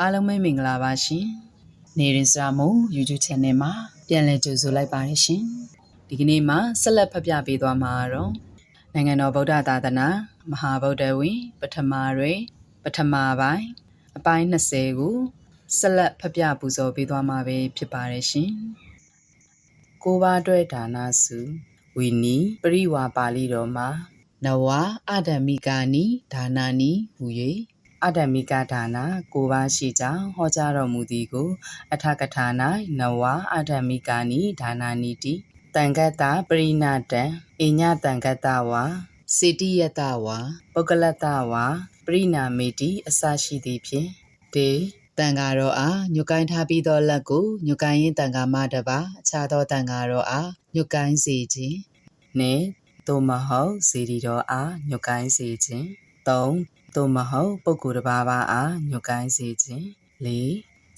အားလုံးပဲမင်္ဂလာပါရှင်နေရင်စရာမို့ YouTube Channel မှာပြန်လည်ကြိုဆိုလိုက်ပါတယ်ရှင်ဒီကနေ့မှာဆက်လက်ဖတ်ပြပေးသွားမှာတော့နိုင်ငံတော်ဗုဒ္ဓသာသနာမဟာဗုဒ္ဓဝီပထမရေပထမပိုင်းအပိုင်း20ကိုဆက်လက်ဖတ်ပြပူဇော်ပေးသွားမှာပဲဖြစ်ပါတယ်ရှင်ကိုးပါးအတွက်ဒါနစုဝီနီပရိဝါပါဠိတော်မှာနဝအဒမိကာနိဒါနာနိဟူ၍အဒမိကဒါနာကိုးပါးရှိကြောင်းဟောကြားတော်မူသည်ကိုအထကထာ၌နဝအဒမိကာနိဒါနာနိတိတံဂတ္တပရိနာတံအညတံဂတ္တဝါစေတိယတဝါပုဂ္ဂလတဝါပရိနာမေတိအစရှိသည်ဖြင့်တေတန်ဃာတော်အားညွတ်ကိုင်းထားပြီးသောလက်ကိုညွတ်ကိုင်းရင်တန်ဃာမတပါအခြားသောတန်ဃာတော်အားညွတ်ကိုင်းစေခြင်းနှင့်သို့မဟုတ်စေတီတော်အားညွတ်ကိုင်းစေခြင်း၃သို့မဟုတ်ပုဂ္ဂိုလ်တစ်ပါးအားညွတ်ကိုင်းစေခြင်း၄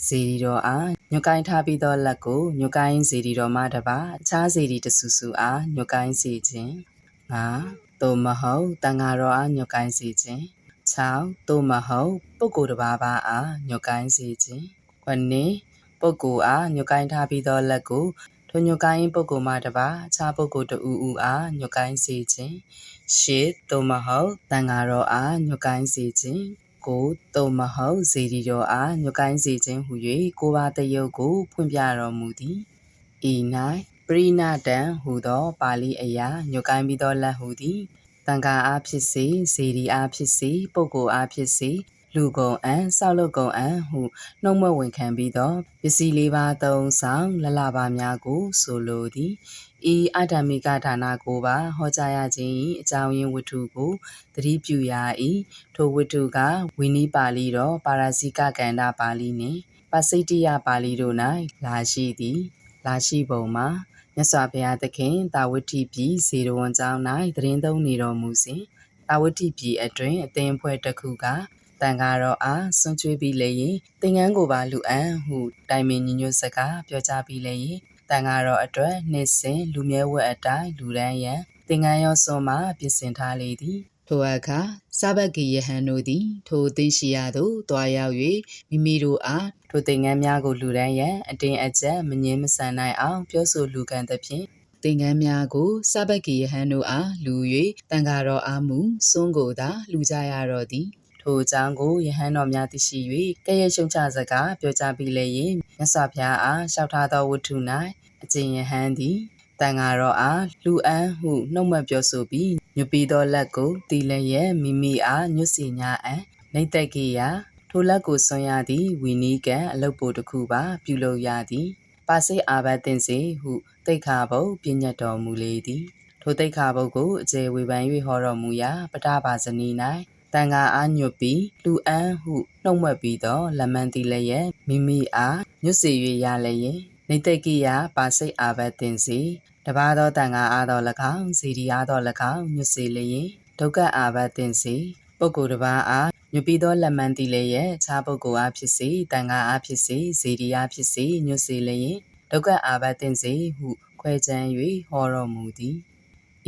စေတီတော်အားညွတ်ကိုင်းထားပြီးသောလက်ကိုညွတ်ကိုင်းစေတီတော်မတပါအခြားစေတီတဆူဆူအားညွတ်ကိုင်းစေခြင်း၅သို့မဟုတ်တန်ဃာတော်အားညွတ်ကိုင်းစေခြင်း၆သို့မဟုတ်ပုဂ္ဂိုလ်တစ်ပါးအားညွတ်ကိုင်းစေခြင်း9ပုဂ္ဂိုလ်အားညွတ်ကိုင်းထားပြီးသောလက်ကိုထိုညွတ်ကိုင်းပုဂ္ဂိုလ်မှတပါအခြားပုဂ္ဂိုလ်တဦးအားညွတ်ကိုင်းစေခြင်း10သို့မဟုတ်တန်ဃာတော်အားညွတ်ကိုင်းစေခြင်း9သို့မဟုတ်စေတီတော်အားညွတ်ကိုင်းစေခြင်းဟူ၍ကိုးပါးတယုတ်ကိုဖွင့်ပြတော်မူသည်ဤ၌ပရိနာတံဟူသောပါဠိအရာညွတ်ကိုင်းပြီးသောလက်ဟူသည်တန်ဃာအားဖြစ်စေစေတီအားဖြစ်စေပုဂ္ဂိုလ်အားဖြစ်စေလူကုန်အံဆောက်လုပ်ကုန်အံဟုနှုတ်မဝင်ခံပြီးသောပစ္စည်းလေးပါးသုံးဆောင်လလပါများကိုဆိုလိုသည်ဤအတ္တမိကဒါနကိုပါဟောကြားရခြင်း၏အကြောင်းရင်းဝတ္ထုကိုသတိပြုရ၏ထိုဝတ္ထုကဝိနည်းပါဠိတော်ပါရဇိကကန္ဓပါဠိနှင့်ပစိတ္တိယပါဠိတို့၌လာရှိသည်လာရှိပုံမှာမြတ်စွာဘုရားသခင်တာဝတိပြည်ဇေရဝံကျောင်း၌တရင်သုံးနေတော်မူစဉ်တာဝတိပြည်အတွင်အသင်းအဖွဲ့တစ်ခုကတန်ဃာတော်အားဆွန့်ချွေးပြီးလေရင်သင်္ကန်းကိုပါလူအံဟုတိုင်ပင်ညီညွတ်စကားပြောကြားပြီးလေရင်တန်ဃာတော်အတွက်နှစ်စဉ်လူမြဲဝတ်အတိုင်းလူရန်ရန်သင်္ကန်းရောစွန်မှပြင်ဆင်ထားလေသည်ထိုအခါစဘဂီယဟန်တို့သည်ထိုသင်ရှိရာသို့တွားရောက်၍မိမိတို့အားထိုသင်္ကန်းများကိုလူရန်ရန်အတင်းအကျပ်မငြင်းမဆန်နိုင်အောင်ပြောဆိုလူကန်သဖြင့်သင်္ကန်းများကိုစဘဂီယဟန်တို့အားလူ၍တန်ဃာတော်အားမူစွန်းကိုသာလူကြရတော်သည်ထိုအကြောင်းကိုယဟန်တော်များသိရှိ၍ကဲ့ရဲ့ရှုံချစကားပြောကြားပြီးလေရင်မြတ်စွာဘုရားအားလျှောက်ထားသောဝတ္ထု၌အကျင့်ယဟန်သည်တန်ဃာတော်အားလူအံဟုနှုတ်မပြောဆိုပြီးညွတ်ပြီးသောလက်ကိုတီလည်းရဲ့မိမိအားညွတ်စီညာအံနှိမ့်သက်ကေရာထိုလက်ကိုဆွံရသည်ဝီနီးကအလုတ်ပိုတစ်ခုပါပြုလုပ်ရသည်ပါစိတ်အာဘတ်တင်စေဟုတိတ်ခါဘုတ်ပြညတ်တော်မူလေသည်ထိုတိတ်ခါဘုတ်ကိုအကျေဝေဖန်၍ဟောတော်မူရာပထပါဇနီ၌တန်ဃာအားညွတ်ပြီးလူအံဟုနှုတ်မွက်ပြီးတော့လက်မန်းတီလည်းရဲ့မိမိအားညွတ်စီ၍ရလည်းရဲ့နေတကိယပါစိတ်အာဘတ်တင်စီတပါသောတန်ဃာအားတော်၎င်းစီဒီအားတော်၎င်းညွတ်စီလျင်ဒုက္ခအာဘတ်တင်စီပုဂ္ဂိုလ်တစ်ပါးအားညွတ်ပြီးသောလက်မန်းတီလည်းရဲ့ခြားပုဂ္ဂိုလ်အားဖြစ်စေတန်ဃာအားဖြစ်စေစီဒီအားဖြစ်စေညွတ်စီလျင်ဒုက္ခအာဘတ်တင်စီဟုခွဲခြမ်း၍ဟောတော်မူသည်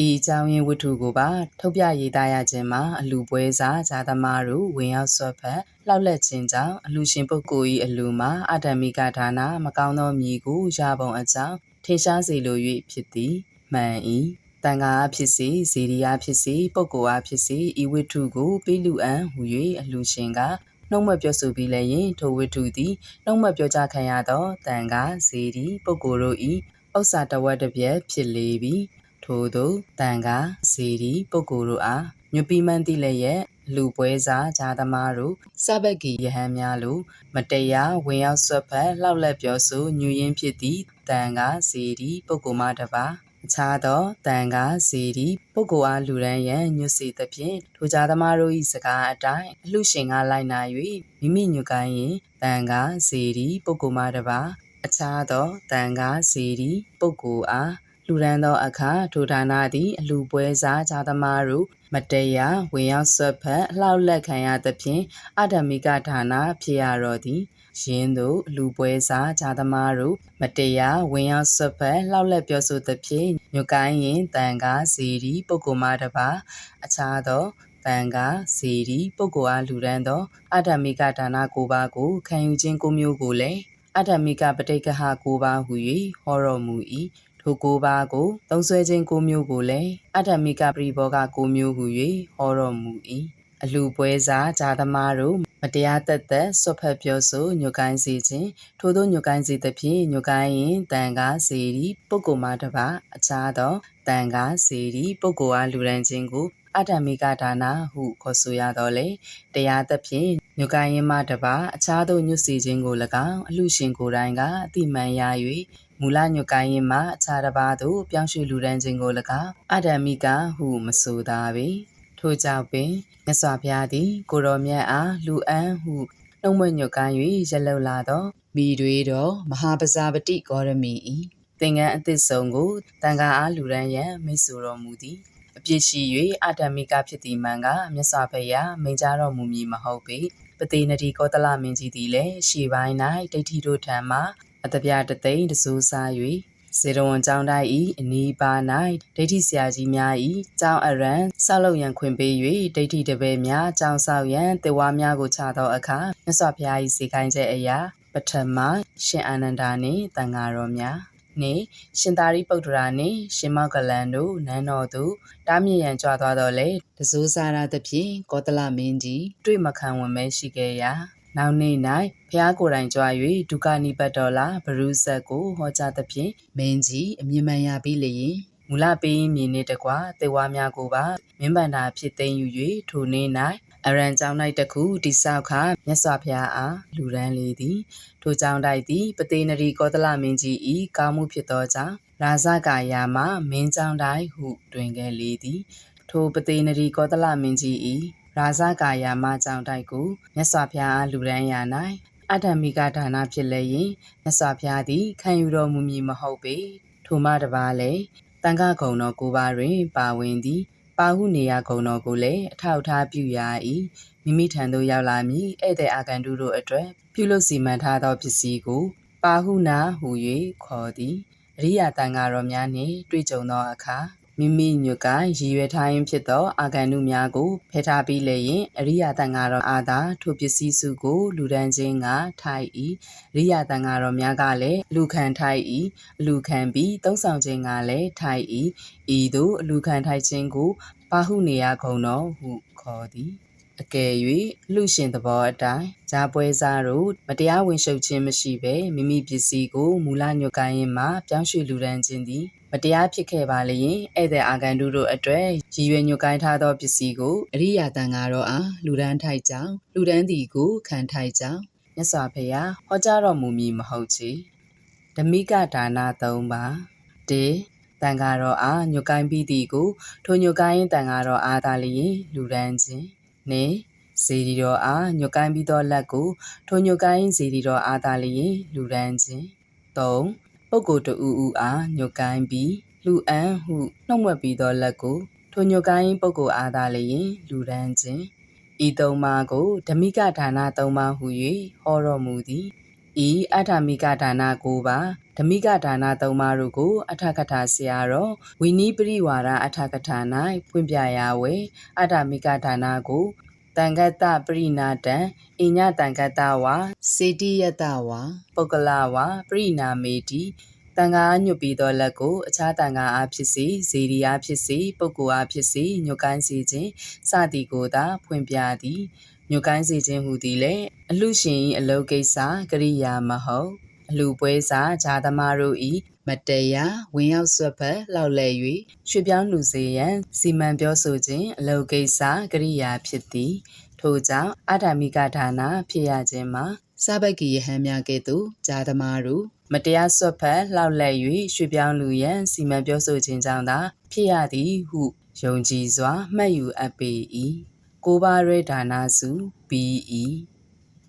ဤအကြောင်းရင်းဝတ္ထုကိုပါထုတ်ပြရေးသားရခြင်းမှာအလူပွဲစားဇာသမားတို့ဝင်ရောက်ဆွတ်ဖက်လှောက်လက်ခြင်းကြောင့်အလူရှင်ပုဂ္ဂိုလ်၏အလူမှာအတ္တမိကဒါနမကောင်းသောမည်ကိုရပုံအကြောင်းထင်ရှားစေလို၍ဖြစ်သည်မှန်၏တန်ဃာအားဖြစ်စေဇေဒီယာဖြစ်စေပုဂ္ဂိုလ်အားဖြစ်စေဤဝတ္ထုကိုပေးလူအံဟူ၍အလူရှင်ကနှုတ်မပြောဆိုပြီးလည်းရင်ထိုဝတ္ထုသည်နှုတ်မပြောကြခံရသောတန်ဃာဇေဒီပုဂ္ဂိုလ်တို့၏ဥစ္စာတဝက်တစ်ပြက်ဖြစ်လေပြီထို့သောတန်ဃာစေတီပုဂ္ဂိုလ်တို့အားညွတ်ပြီးမှန်းသိလည်းရဲ့လူပွဲစားဂျာသမားတို့စဘဂီယဟန်များလိုမတရားဝင်ရောက်ဆွတ်ဖက်လှောက်လက်ပြောဆိုညူရင်းဖြစ်သည့်တန်ဃာစေတီပုဂ္ဂိုလ်မှတပါအခြားသောတန်ဃာစေတီပုဂ္ဂိုလ်အားလူရန်ရန်ညွတ်စေသဖြင့်ထိုဂျာသမားတို့၏စကားအတိုင်းအလှရှင်ကလိုက်နာ၍မိမိညွတ်ကိုင်းရင်တန်ဃာစေတီပုဂ္ဂိုလ်မှတပါအခြားသောတန်ဃာစေတီပုဂ္ဂိုလ်အားလူရန်သောအခါထိုဒါနသည်အလူပွဲစားဂျာသမားတို့မတရားဝင်ရောက်ဆွတ်ဖက်လှောက်လက်ခံရသဖြင့်အတ္တမိကဒါနဖြစ်ရတော်သည်ယင်းတို့လူပွဲစားဂျာသမားတို့မတရားဝင်ရောက်ဆွတ်ဖက်လှောက်လက်ပြောဆိုသဖြင့်ညွတ်ကိုင်းရင်တန်ဃာစီရီပုဂ္ဂိုလ်မှတပါအခြားသောတ တန်ခါစေတီပုဂ္ဂိုလ်အားလူဒန်းသောအဓမ္မိကဒါန၉ပါးကိုခံယူခြင်း၉မျိုးကိုလည်းအဓမ္မိကပဋိက္ခဟ၉ပါးဟု၍ဟောတော်မူ၏ထို၉ပါးကိုသုံးဆွဲခြင်း၉မျိုးကိုလည်းအဓမ္မိကပရိဘောဂ၉မျိုးဟု၍ဟောတော်မူ၏အလူပွဲစားဂျာသမားတို့မတရားသက်သက်ဆွတ်ဖက်ပြောဆိုညွတ်ကိုင်းစေခြင်းထိုသောညွတ်ကိုင်းစေသဖြင့်ညွတ်ကိုင်းရင်တန်ခါစေတီပုဂ္ဂိုလ်မှတပါအခြားသောတန်ခါစေတီပုဂ္ဂိုလ်အားလူဒန်းခြင်းကိုအဓမ္မိကဒါနဟုခေါ်ဆိုရတော့လေတရားသဖြင့်ညွတ်ကိုင်းရင်မှတပါအခြားသောညွတ်စေခြင်းကို၎င်းအလှရှင်ကိုယ်တိုင်ကအတိမှန်ရ၍မူလညွတ်ကိုင်းရင်မှအခြားတစ်ပါးသို့ပြောင်းရွှေ့လူဒန်းခြင်းကို၎င်းအဓမ္မိကဟုမဆိုသာပေထို့ကြောင့်ပင်မြတ်စွာဘုရားသည်ကိုတော်မြတ်အားလူအံဟုနှုတ်မွညွတ်ကိုင်း၍ရလှုပ်လာသောမိတွေတော်မဟာပဇာပတိဂေါရမီ၏သင်္ကန်းအသစ်ဆုံးကိုတန်ခါအားလူဒန်းရန်မိတ်ဆိုတော်မူသည်အပြစ်ရှိ၍အဓမ္မိကဖြစ်သည်မှန်ကမြတ်စွာဘုရားမိန့်ကြားတော်မူမည်မဟုတ်ပေပတိနတိကောသလမင်းကြီးသည်လည်းရှေ့ပိုင်း၌ဒိဋ္ဌိတို့ထံမှအတပြတသိန်းတစိုးစား၍စေတဝန်ကျောင်းတိုက်၏အနီးပါး၌ဒိဋ္ဌိဆရာကြီးများ၏ကျောင်းအရန်ဆောက်လုပ်ရန်ခွင့်ပေး၍ဒိဋ္ဌိတပည့်များကျောင်းဆောက်ရန်တေဝါများကိုချသောအခါမြတ်စွာဘုရား၏စေခိုင်းချက်အရာပထမရှင်အာနန္ဒာနှင့်တန်ဃာတော်များနှင့်ရှင်သာရိပုတ္တရာနှင့်ရှင်မောက္ကလန်တို့နန်းတော်သို့တားမြစ်ရန်ကြွသွားတော်လေတစိုးစားရသဖြင့်ကောသလမင်းကြီးတွေ့မခံဝန်မဲရှိခဲ့ရာနောက်နေ့၌ဘုရားကိုယ်တိုင်ကြွ၍ဒုက္ခနိပတ်တော်လာဘရုဇတ်ကိုဟောကြားသဖြင့်မင်းကြီးအမြင်မှန်ရပြီးလျင်မူလပေးမြင်နှင့်တကွသေဝါများကိုပါမင်းဗန္တာဖြစ်သိမ်းယူ၍ထိုနေ့၌အရန်ကျောင်း၌တခုတိဆောက်ခါမြတ်စွာဘုရားအားလူရန်လေသည်ထိုကျောင်းတိုက်သည်ပတိနရီကောသလမင်းကြီး၏ကောင်းမှုဖြစ်သောကြောင့်ရာဇကာယာမှမင်းကျောင်းတိုက်ဟုတွင်ခဲ့လေသည်ထိုပတိနရီကောသလမင်းကြီး၏ရာဇကာယာမကျောင်းတိုက်ကိုမြတ်စွာဘုရားအားလူရန်ရာ၌အဓမ္မိကဒါနဖြစ်လည်းရင်မြတ်စွာဘုရားသည်ခံယူတော်မူမည်မဟုတ်ပေထိုမှတပါလည်းတန်ခါကုံတော်ကိုပါတွင်ပါဝင်သည်ပါဟုနေရဂုံတော်ကိုလည်းအထောက်ထားပြုရာ၏မိမိထံသို့ရောက်လာမည်ဧည့်သည်အာဂန္တုတို့အတွက်ပြုလုပ်စီမံထားသောပစ္စည်းကိုပါဟုနာဟူ၍ခေါ်သည်အရိယာတန်ဃာတော်များနှင့်တွေ့ကြုံသောအခါမိမိညွတ်ကရည်ရွယ်ထားရင်းဖြစ်သောအာဂန္တုများကိုဖယ်ထားပြီးလျင်အရိယာတန်ဃာတော်အားသာထိုပစ္စည်းစုကိုလူဒန်းခြင်းကထိုက်၏အရိယာတန်ဃာတော်များကလည်းလူခံထိုက်၏အလူခံပြီးသုံးဆောင်ခြင်းကလည်းထိုက်၏ဤသို့အလူခံထိုက်ခြင်းကိုပါဟုနေရဂုံတော်ဟုခေါ်သည်အကယ်၍လူရှင်သဘောအတိုင်းဂျာပွဲစားတို့မတရားဝင်ရှုပ်ခြင်းမရှိဘဲမိမိပစ္စည်းကိုမူလညွတ်ကိုင်းရင်မှပြောင်းရွှေ့လူဒန်းခြင်းသည်မတရားဖြစ်ခဲ့ပါလျင်ဧည့်သည်အာဂန္တုတို့အတွက်ရည်ရွယ်ညွတ်ကိုင်းထားသောပစ္စည်းကိုအရိယာတန်ဃာတော်အားလူဒန်းထိုက်ကြောင်းလူဒန်းသည်ကိုခံထိုက်ကြောင်းမြတ်စွာဘုရားဟောကြားတော်မူမည်မဟုတ်ချေဓမ္မိကဒါန၃ပါး၁တန်ဃာတော်အားညွတ်ကိုင်းပြီးသည်ကိုထိုညွတ်ကိုင်းတန်ဃာတော်အားသာလျင်လူဒန်းခြင်းနှင့်စေတီတော်အားညွတ်ကိုင်းပြီးသောလက်ကိုထိုညွတ်ကိုင်းစေတီတော်အားသာလျင်လူဒန်းခြင်း၃ပုဂ္ဂိုလ်တဦးဦးအားညွတ်ကိုင်းပြီးလူအံဟုနှုတ်မွက်ပြီးသောလက်ကိုထိုညွတ်ကိုင်းပုဂ္ဂိုလ်အားသာလျင်လူဒန်းခြင်းဤ၃ပါးကိုဓမ္မိကဒါန၃ပါးဟု၍ဟောတော်မူသည်ဤအဋ္ဌမိကဒါန၉ပါးဓမ္မိကဒါန၃ပါးတို့ကိုအထကထာဆရာတော်ဝိနိပရိဝါဒအထကထာ၌ဖွင့်ပြရာဝေအဋ္ဌမိကဒါနကိုတန်ခတ္တပရိနာတံအညတန်ခတ္တဝါစေတိယတဝါပုဂ္ဂလဝါပရိနာမေတိတန်ခါညွတ်ပြီးသောလက်ကိုအခြားတန်ခါအားဖြစ်စေဇေဒီအားဖြစ်စေပုဂ္ဂိုလ်အားဖြစ်စေညွတ်ကိုင်းစေခြင်းစသည်ကိုသာဖွင့်ပြသည်ညွတ်ကိုင်းစေခြင်းဟူသည်လည်းအလှရှင်၏အလုပ်ကိစ္စကရိယာမဟုတ်အလှပွဲစားဂျာသမားတို့၏မတရားဝင်ရောက်ဆွတ်ဖက်လောက်လဲ၍ရွှေပြောင်းလူစေရန်စီမံပြောဆိုခြင်းအလုပ်ကိစ္စကရိယာဖြစ်သည်ထို့ကြောင့်အဋ္ဌမိကဒါနဖြစ်ရခြင်းမှာစဘကိယဟန်များကဲ့သို့ဂျာသမားတို့မတရားဆွတ်ဖက်လောက်လဲ၍ရွှေပြောင်းလူရန်စီမံပြောဆိုခြင်းကြောင့်သာဖြစ်ရသည်ဟုယုံကြည်စွာမှတ်ယူအပ်ပေ၏၉ပါးရဲဒါနစုပြီး၏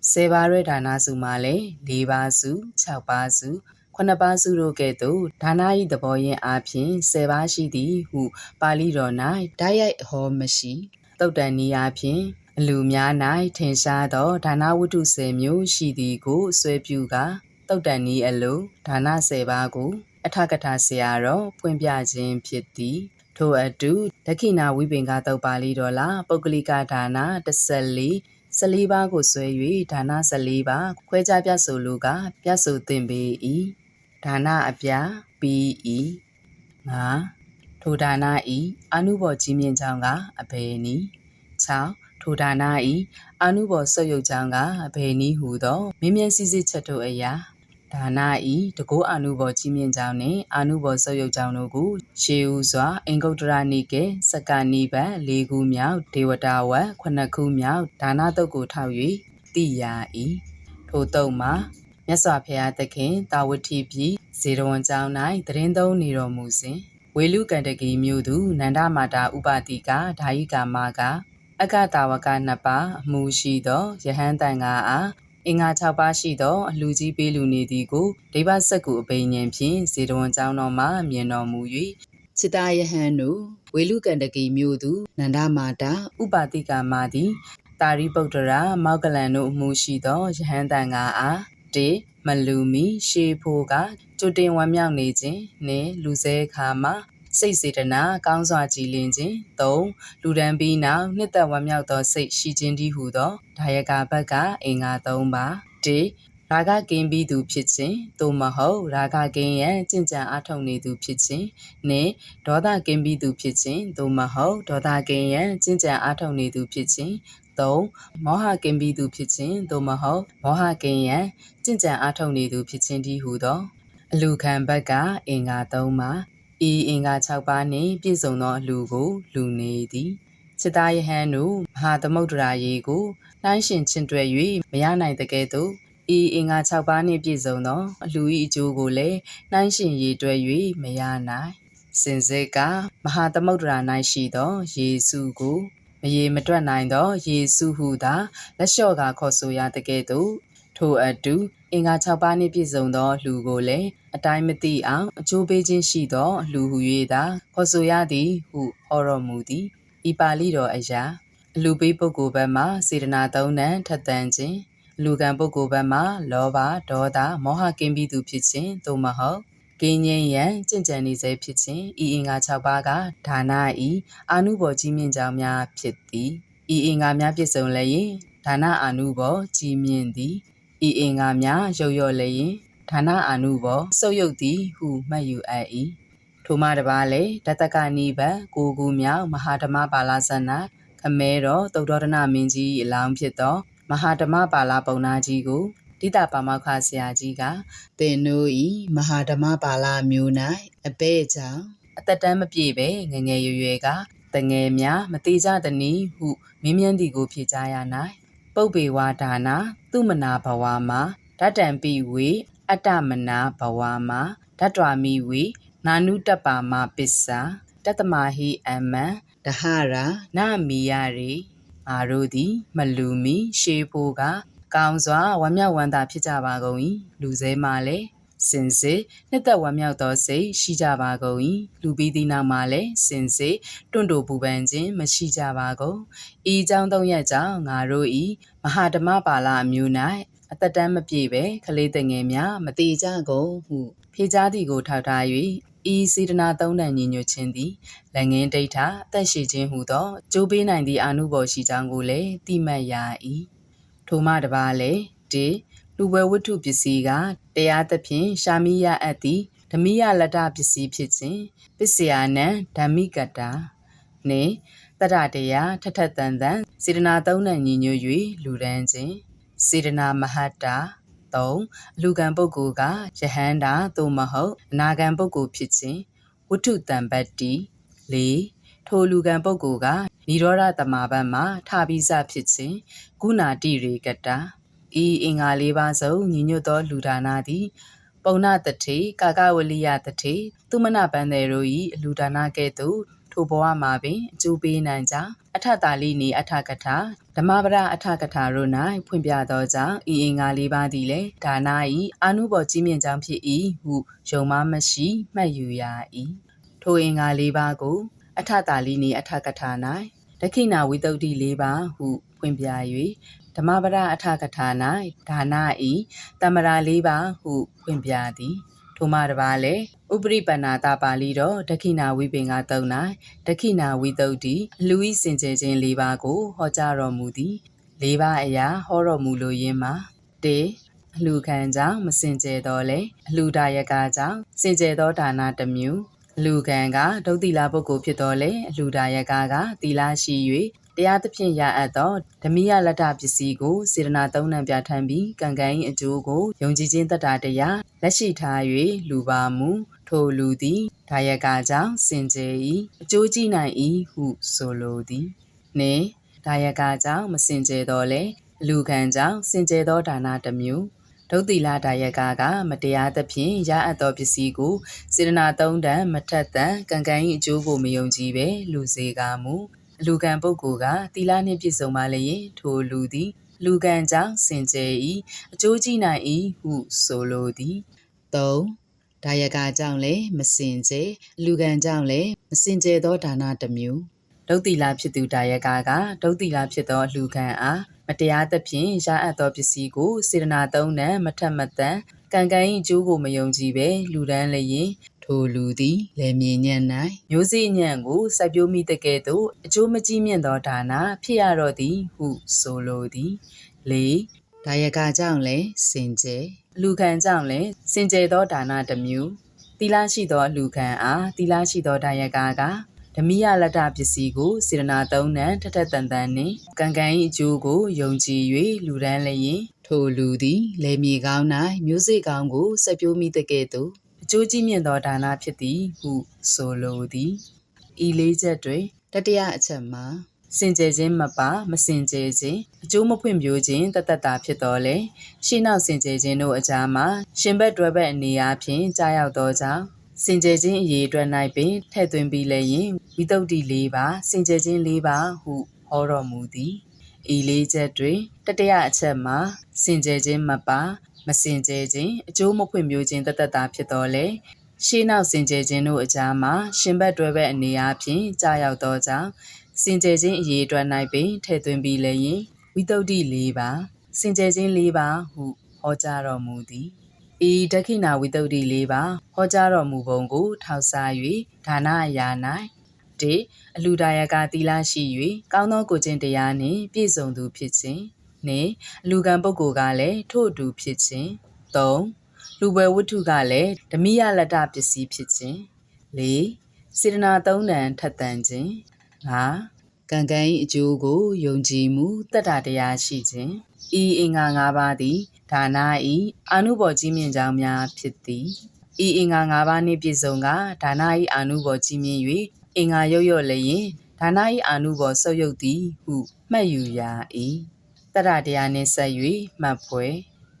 10ပါးရဲဒါနစုမှာလည်း4ပါးစု6ပါးစု9ပါးစုတို့ကဲ့သို့ဒါန၏သဘောရင်းအားဖြင့်10ပါးရှိသည်ဟုပါဠိတော်၌တိုက်ရိုက်ဟောမရှိသုတ်တန်နည်းအားဖြင့်အလူများ၌ထင်ရှားသောဒါနဝတ္ထု10မျိုးရှိသည်ကိုဆွဲပြုကာသုတ်တန်နည်းအလိုဒါန10ပါးကိုအထကထာဆရာတော်ဖွင့်ပြခြင်းဖြစ်သည် ထိုအတူဒက္ခိဏဝိပင်္ဂတုတ်ပါဠိတော်လားပုဂ္ဂလိကဒါန14ပါးကိုဆွဲ၍ဒါန14ပါးခွဲခြားပြဆိုလိုကပြဆိုသင်ပေ၏ဒါနအပြပြီး၏ငါထိုဒါနဤအာနုဘော်ကြီးမြင့်ကြောင်းကအဘယ်နည်း6ထိုဒါနဤအာနုဘော်ဆုတ်ယုတ်ကြောင်းကအဘယ်နည်းဟုသောမင်းမြန်းစည်းစိချက်တို့အရာဒါနဤတကောအာနုဘော်ကြီးမြင့်ကြောင်းနှင့်အာနုဘော်ဆုတ်ယုတ်ကြောင်းတို့ကိုရှေးဥစွာအင်္ဂုတ္တရနိကေစက္ကနိဗ္ဗာန်၄ခုမြောက်ဒေဝတာဝတ်9ခုမြောက်ဒါနတုတ်ကိုထောက်၍သိရ၏ထိုတုတ်မှာမြတ်စွာဘုရားသခင်တာဝတိပြည်ဇေရဝံကျောင်း၌တရင်သုံးနေတော်မူစဉ်ဝေလူကန္တကီမြို့သူနန္ဒမာတာဥပတိကဓာယိကာမကအက္ခတာဝက2ပါးအမှုရှိသောယဟန်တန်ကားအားအင်္ဂါ6ပါးရှိသောအလှကြီးပေးလူနေသည်ကိုဒိဗ္ဗစက္ကူအဘိညာဉ်ဖြင့်ဇေရဝံကျောင်းတော်မှမြင်တော်မူ၍စိတယဟန်တို့ဝေလူကန္တကီမြို့သူနန္ဒမာတာဥပတိကမသည်တာရိပုတ္တရာမောက္ကလန်တို့အမှုရှိသောယဟန်တန်ကားအားတေမလူမီရှေဖိုးကကြိုတင်ဝမ်းမြောက်နေခြင်းနှင့်လူစဲခါမှာစိတ်စေတနာကောင်းစွာကြည်လင်ခြင်း3လူဒန်းပြီးနောက်နှစ်သက်ဝမ်းမြောက်သောစိတ်ရှိခြင်းတည်းဟုသောဒါယကဘက်ကအင်္ဂါ3ပါတေရာဂကင်းပြီးသူဖြစ်ခြင်းသို့မဟုတ်ရာဂကင်းရန်ကြင်ကြံအားထုတ်နေသူဖြစ်ခြင်းနှင့်ဒေါသကင်းပြီးသူဖြစ်ခြင်းသို့မဟုတ်ဒေါသကင်းရန်ကြင်ကြံအားထုတ်နေသူဖြစ်ခြင်း3မောဟကင်းပြီးသူဖြစ်ခြင်းသို့မဟုတ်မောဟကင်းရန်ကြင်ကြံအားထုတ်နေသူဖြစ်ခြင်းတည်းဟုသောအလူခံဘက်ကအင်္ဂါ3ပါဤအင်္ဂါ6ပါးနှင့်ပြည့်စုံသောအလူကိုလူနေသည်စိတယဟန်တို့မဟာသမုဒ္ဒရာရေကိုနှိုင်းရှင်ချင့်တွဲ၍မရနိုင်တဲ့ကဲ့သို့ဤအင်္ဂါ6ပါးနှင့်ပြည့်စုံသောအလူ၏အကျိုးကိုလည်းနှိုင်းရှင်ရေတွဲ၍မရနိုင်စင်စစ်ကမဟာသမုဒ္ဒရာ၌ရှိသောယေစုကိုမရေမတွက်နိုင်သောယေစုဟုသာလက်လျှော့ကခေါ်ဆိုရတဲ့ကဲ့သို့ထိုအတူအင်္ဂါ6ပါးနှင့်ပြည့်စုံသောလူကိုလည်းအတိုင်းမသိအောင်အကျိုးပေးခြင်းရှိသောလူဟု၍သာခေါ်ဆိုရသည်ဟုဟောတော်မူသည်ဤပါဠိတော်အရာအလူပေးပုဂ္ဂိုလ်ဘက်မှစေတနာ3နံထက်သန်ခြင်းလူကံပုဂ္ဂိုလ်ဘက်မှလောဘဒေါသမောဟကင်းပြီးသူဖြစ်ခြင်းသို့မဟုတ်ကင်းငြိမ်းရန်ကြင်ကြံနေစေဖြစ်ခြင်းဤအင်္ဂါ6ပါးကဒါနဤအာနုဘော်ကြီးမြင့်ကြောင်းများဖြစ်သည်ဤအင်္ဂါများပြည့်စုံလျင်ဒါနအာနုဘော်ကြီးမြင့်သည်ဤအင်္ဂါများရုပ်ရော့လျင်ဒါနအာနုဘော်ဆုတ်ယုတ်သည်ဟုမှတ်ယူအပ်၏ထိုမှတပါလေတတကနိဗ္ဗာန်ကိုခုမြောက်မဟာဓမ္မပါဠဇဏခမဲတော်သုဒ္ဓရဏမင်းကြီးအလောင်းဖြစ်သောမဟာဓမ္မပါဠပုံနာကြီးကိုတိတပါမောက္ခဆရာကြီးကသင်တို့ဤမဟာဓမ္မပါဠမျိုး၌အဘဲ့ကြောင့်အသက်တမ်းမပြည့်ပဲငငယ်ရွယ်ရွယ်ကတငယ်များမတိကြသည်နည်းဟုမင်းမြန်းသည်ကိုဖြေကြားရ၌ပုပ္ပေဝဒါနာသူမနာဘဝမှာဓာတံပိဝေအတ္တမနာဘဝမှာဓာတ္တဝါမိဝေနာနုတ္တပါမပစ္စာတတမဟိအမံဒဟရာနမီယရေငါတို့သည်မလူမီရှေးဖို့ကကောင်းစွာဝမ်းမြောက်ဝမ်းသာဖြစ်ကြပါကုန်၏လူစဲမှလည်းစင်စစ်နှစ်သက်ဝမ်းမြောက်သောစိတ်ရှိကြပါကုန်၏လူပြီးသည့်နောက်မှာလည်းစင်စစ်တွန့်တိုပူပန်ခြင်းမရှိကြပါကုန်ဤအကြောင်းသုံးရပ်ကြောင့်ငါတို့ဤမဟာဓမ္မပါဠအမျိုး၌အသက်တမ်းမပြည့်ပဲကလေးတငယ်များမတိကြကုန်ဟုဖြေကြားသည်ကိုထောက်ထား၍ဤစေတနာသုံးတန်ညီညွတ်ခြင်းသည်လက်ငင်းဒိဋ္ဌအသက်ရှိခြင်းဟုသောကြိုးပေးနိုင်သည့်အာနုဘော်ရှိကြောင်းကိုလည်းသိမှတ်ရ၏ထိုမှတပါလည်းတေလူဝဲဝတ္ထုပစ္စည်းကတရားသဖြင့်ရှာမိရအပ်သည့်ဓမိယလတ္တပစ္စည်းဖြစ်ခြင်းပစ္စယနံဓမ္မိကတာနှင့်တရတရားထထတန်တန်စေတနာသုံးတန်ညီညွတ်၍လူဒန်းခြင်းစေတနာမဟတ္တာ3အလူကံပုဂ္ဂိုလ်ကယဟန္တာသို့မဟုတ်အနာကံပုဂ္ဂိုလ်ဖြစ်ခြင်းဝတ္ထုတံပတ္တိ4ထိုလူကံပုဂ္ဂိုလ်ကនិရောဓတမဘတ်မှာထပြီးစဖြစ်ခြင်းဂုဏတိရေကတာဤအင်္ဂါ၄ပါးစုံညီညွတ်သောလူဒါနသည်ပုံနာတထေကာကဝလိယတထေသူမနပန်းတယ်တို့၏အလူဒါနကဲ့သို့ထိုဘဝမှာပင်အကျိုးပေးနိုင်ကြောင်းအထတာလိနီအထကထာဓမ္မပဒအထကထာတို့၌ဖွင့်ပြသောကြောင့်ဤအင်္ဂါ၄ပါးသည်လည်းဒါန၏အာနုဘော်ကြီးမြင့်ကြောင်းဖြစ်၏ဟုယုံမှမရှိမှတ်ယူရ၏ထိုအင်္ဂါ၄ပါးကိုအထတာလိနီအထကထာ၌ဒက္ခိဏဝိတုဒ္ဓိ၄ပါးဟုဖွင့်ပြ၍ဓမ္မပဒအထကထာ၌ဒါန၏တမ္မရာ၄ပါးဟုဖွင့်ပြသည် ထိုမှတပါလေဥပရိပန္နာတာပါဠိတော်ဒက္ခိဏဝိပင်ကသုံး၌ဒက္ခိဏဝိတုဒ္ဓိလူဤစင်ကြယ်ခြင်း၄ပါးကိုဟောကြားတော်မူသည်၄ပါးအရာဟောတော်မူလိုရင်းမှာ၁အလှခံကြောင့်မစင်ကြယ်တော်လဲအလှဒါယကကြောင့်စင်ကြယ်သောဒါနတစ်မျိုးအလှခံကဒုတိလပုဂ္ဂိုလ်ဖြစ်တော်လဲအလှဒါယကသီလရှိ၍တရားသဖြင့်ရအပ်သောဓမိယလတ္တပစ္စည်းကိုစေတနာသုံးနှံပြဋ္ဌာန်းပြီးကံကံ၏အကျိုးကိုယုံကြည်ခြင်းတတ္တတရားလက်ရှိထား၍လူပါမူထိုလူသည်ဒါယကကြောင့်စင်ကြယ်၏အကျိုးကြည့်နိုင်၏ဟုဆိုလိုသည်နှင့်ဒါယကကြောင့်မစင်ကြယ်တော်လဲအလှခံကြောင့်စင်ကြယ်သောဒါနတစ်မျိုးဒုတိလဒါယကမတရားသဖြင့်ရအပ်သောပစ္စည်းကိုစေတနာသုံးတန်မထက်တန်ကံကံ၏အကျိုးကိုမယုံကြည်ပဲလူစေကမူအလှခံပုဂ္ဂိုလ်ကသီလနှင့်ပြည့်စုံပါလျင်ထိုလူသည်လူခံကြောင့်စင်ကြယ်၏အကျိုးကြည့်နိုင်၏ဟုဆိုလိုသည်၃ဒါယကကြောင့်လည်းမစင်ကြယ်လူခံကြောင့်လည်းမစင်ကြယ်သောဒါနတစ်မျိုးဒုတိလဖြစ်သူဒါယကဒုတိလဖြစ်သောလူခံအားမတရားသဖြင့်ရအပ်သောပစ္စည်းကိုစေတနာသုံးနှံမထက်မတန်ကံကံ၏အကျိုးကိုမယုံကြည်ပဲလူဒန်းလျင်ထိုလူသည်လယ်မြေညံ့၌မျိုးစေ့ညံ့ကိုစိုက်ပျိုးမိတဲ့ကဲ့သို့အကျိုးမကြီးမြင့်သောဒါနဖြစ်ရတော့သည်ဟုဆိုလိုသည်၄ဒါယကကြောင့်လည်းစင်ကြယ်လူခံကြောင့်လည်းစင်ကြယ်သောဒါနတစ်မျိုးသီလရှိသောလူခံအားသီလရှိသောဒါယကဓမိယလတ္တပစ္စည်းကိုစေတနာသုံးနှံထထတန်တန်နှင့်ကံကံ၏အကျိုးကိုယုံကြည်၍လူဒန်းလျင်ထိုလူသည်လယ်မြေကောင်း၌မျိုးစေ့ကောင်းကိုစိုက်ပျိုးမိတဲ့ကဲ့သို့အကျိုးကြီးမြင့်သောဒါနဖြစ်သည်ဟုဆိုလိုသည်ဤလေးချက်တွင်တတိယအချက်မှာစင်ကြယ်ခြင်းမပါမစင်ကြယ်ခြင်းအကျိုးမဖွင့်ပြိုးခြင်းတသက်တာဖြစ်တော်လဲရှေ့နောက်စင်ကြယ်ခြင်းတို့အကြားမှာရှင်ဘက်တွဲဘက်အနေအားဖြင့်ကြားရောက်သောကြောင့်စင်ကြယ်ခြင်းအရေးအတွက်၌ပင်ထည့်သွင်းပြီးလျင်ဝိတုဒ္ဓိ၄ပါးစင်ကြယ်ခြင်း၄ပါးဟုဟောတော်မူသည်ဤလေးချက်တွင်တတိယအချက်မှာစင်ကြယ်ခြင်းမပါမစင်ကြယ်ခြင်းအကျိုးမဖွင့်ပြိုးခြင်းတသက်တာဖြစ်တော်လဲရှေးနောက်စင်ကြယ်ခြင်းတို့အကြားမှာရှင်ဘက်တွဲဘက်အနေအားဖြင့်ကြားရောက်သောကြောင့်စင်ကြယ်ခြင်းအရေးအတွက်၌ပင်ထည့်သွင်းပြီးလျင်ဝိတုဒ္ဓိ၄ပါးစင်ကြယ်ခြင်း၄ပါးဟုဟောကြားတော်မူသည်ဤဒက္ခိဏဝိတုဒ္ဓိ၄ပါးဟောကြားတော်မူပုံကိုထောက်စား၍ဒါနအရာ၌အလှဒါယကသီလရှိ၍ကောင်းသောကိုယ်ကျင့်တရားနှင့်ပြည့်စုံသူဖြစ်ခြင်းနှင့်အလှခံပုဂ္ဂိုလ်ကလည်းထို့အတူဖြစ်ခြင်း၃လူပွဲဝတ္ထုကလည်းဓမိယလတ္တပစ္စည်းဖြစ်ခြင်း၄စေတနာသုံးတန်ထက်သန်ခြင်း၅ကံကံ၏အကျိုးကိုယုံကြည်မှုတတ္တတရားရှိခြင်းဤအင်္ဂါ၅ပါးသည်ဒါန၏အာနုဘော်ကြီးမြင့်ကြောင်းများဖြစ်သည်ဤအင်္ဂါ၅ပါးနှင့်ပြည့်စုံကဒါန၏အာနုဘော်ကြီးမြင့်၍အင်္ဂါရုပ်ရော့လျင်ဒါန၏အာနုဘော်ဆုပ်ယုတ်သည်ဟုမှတ်ယူရ၏တတ္တတရားနှင့်ဆက်၍မှတ်ဖွယ်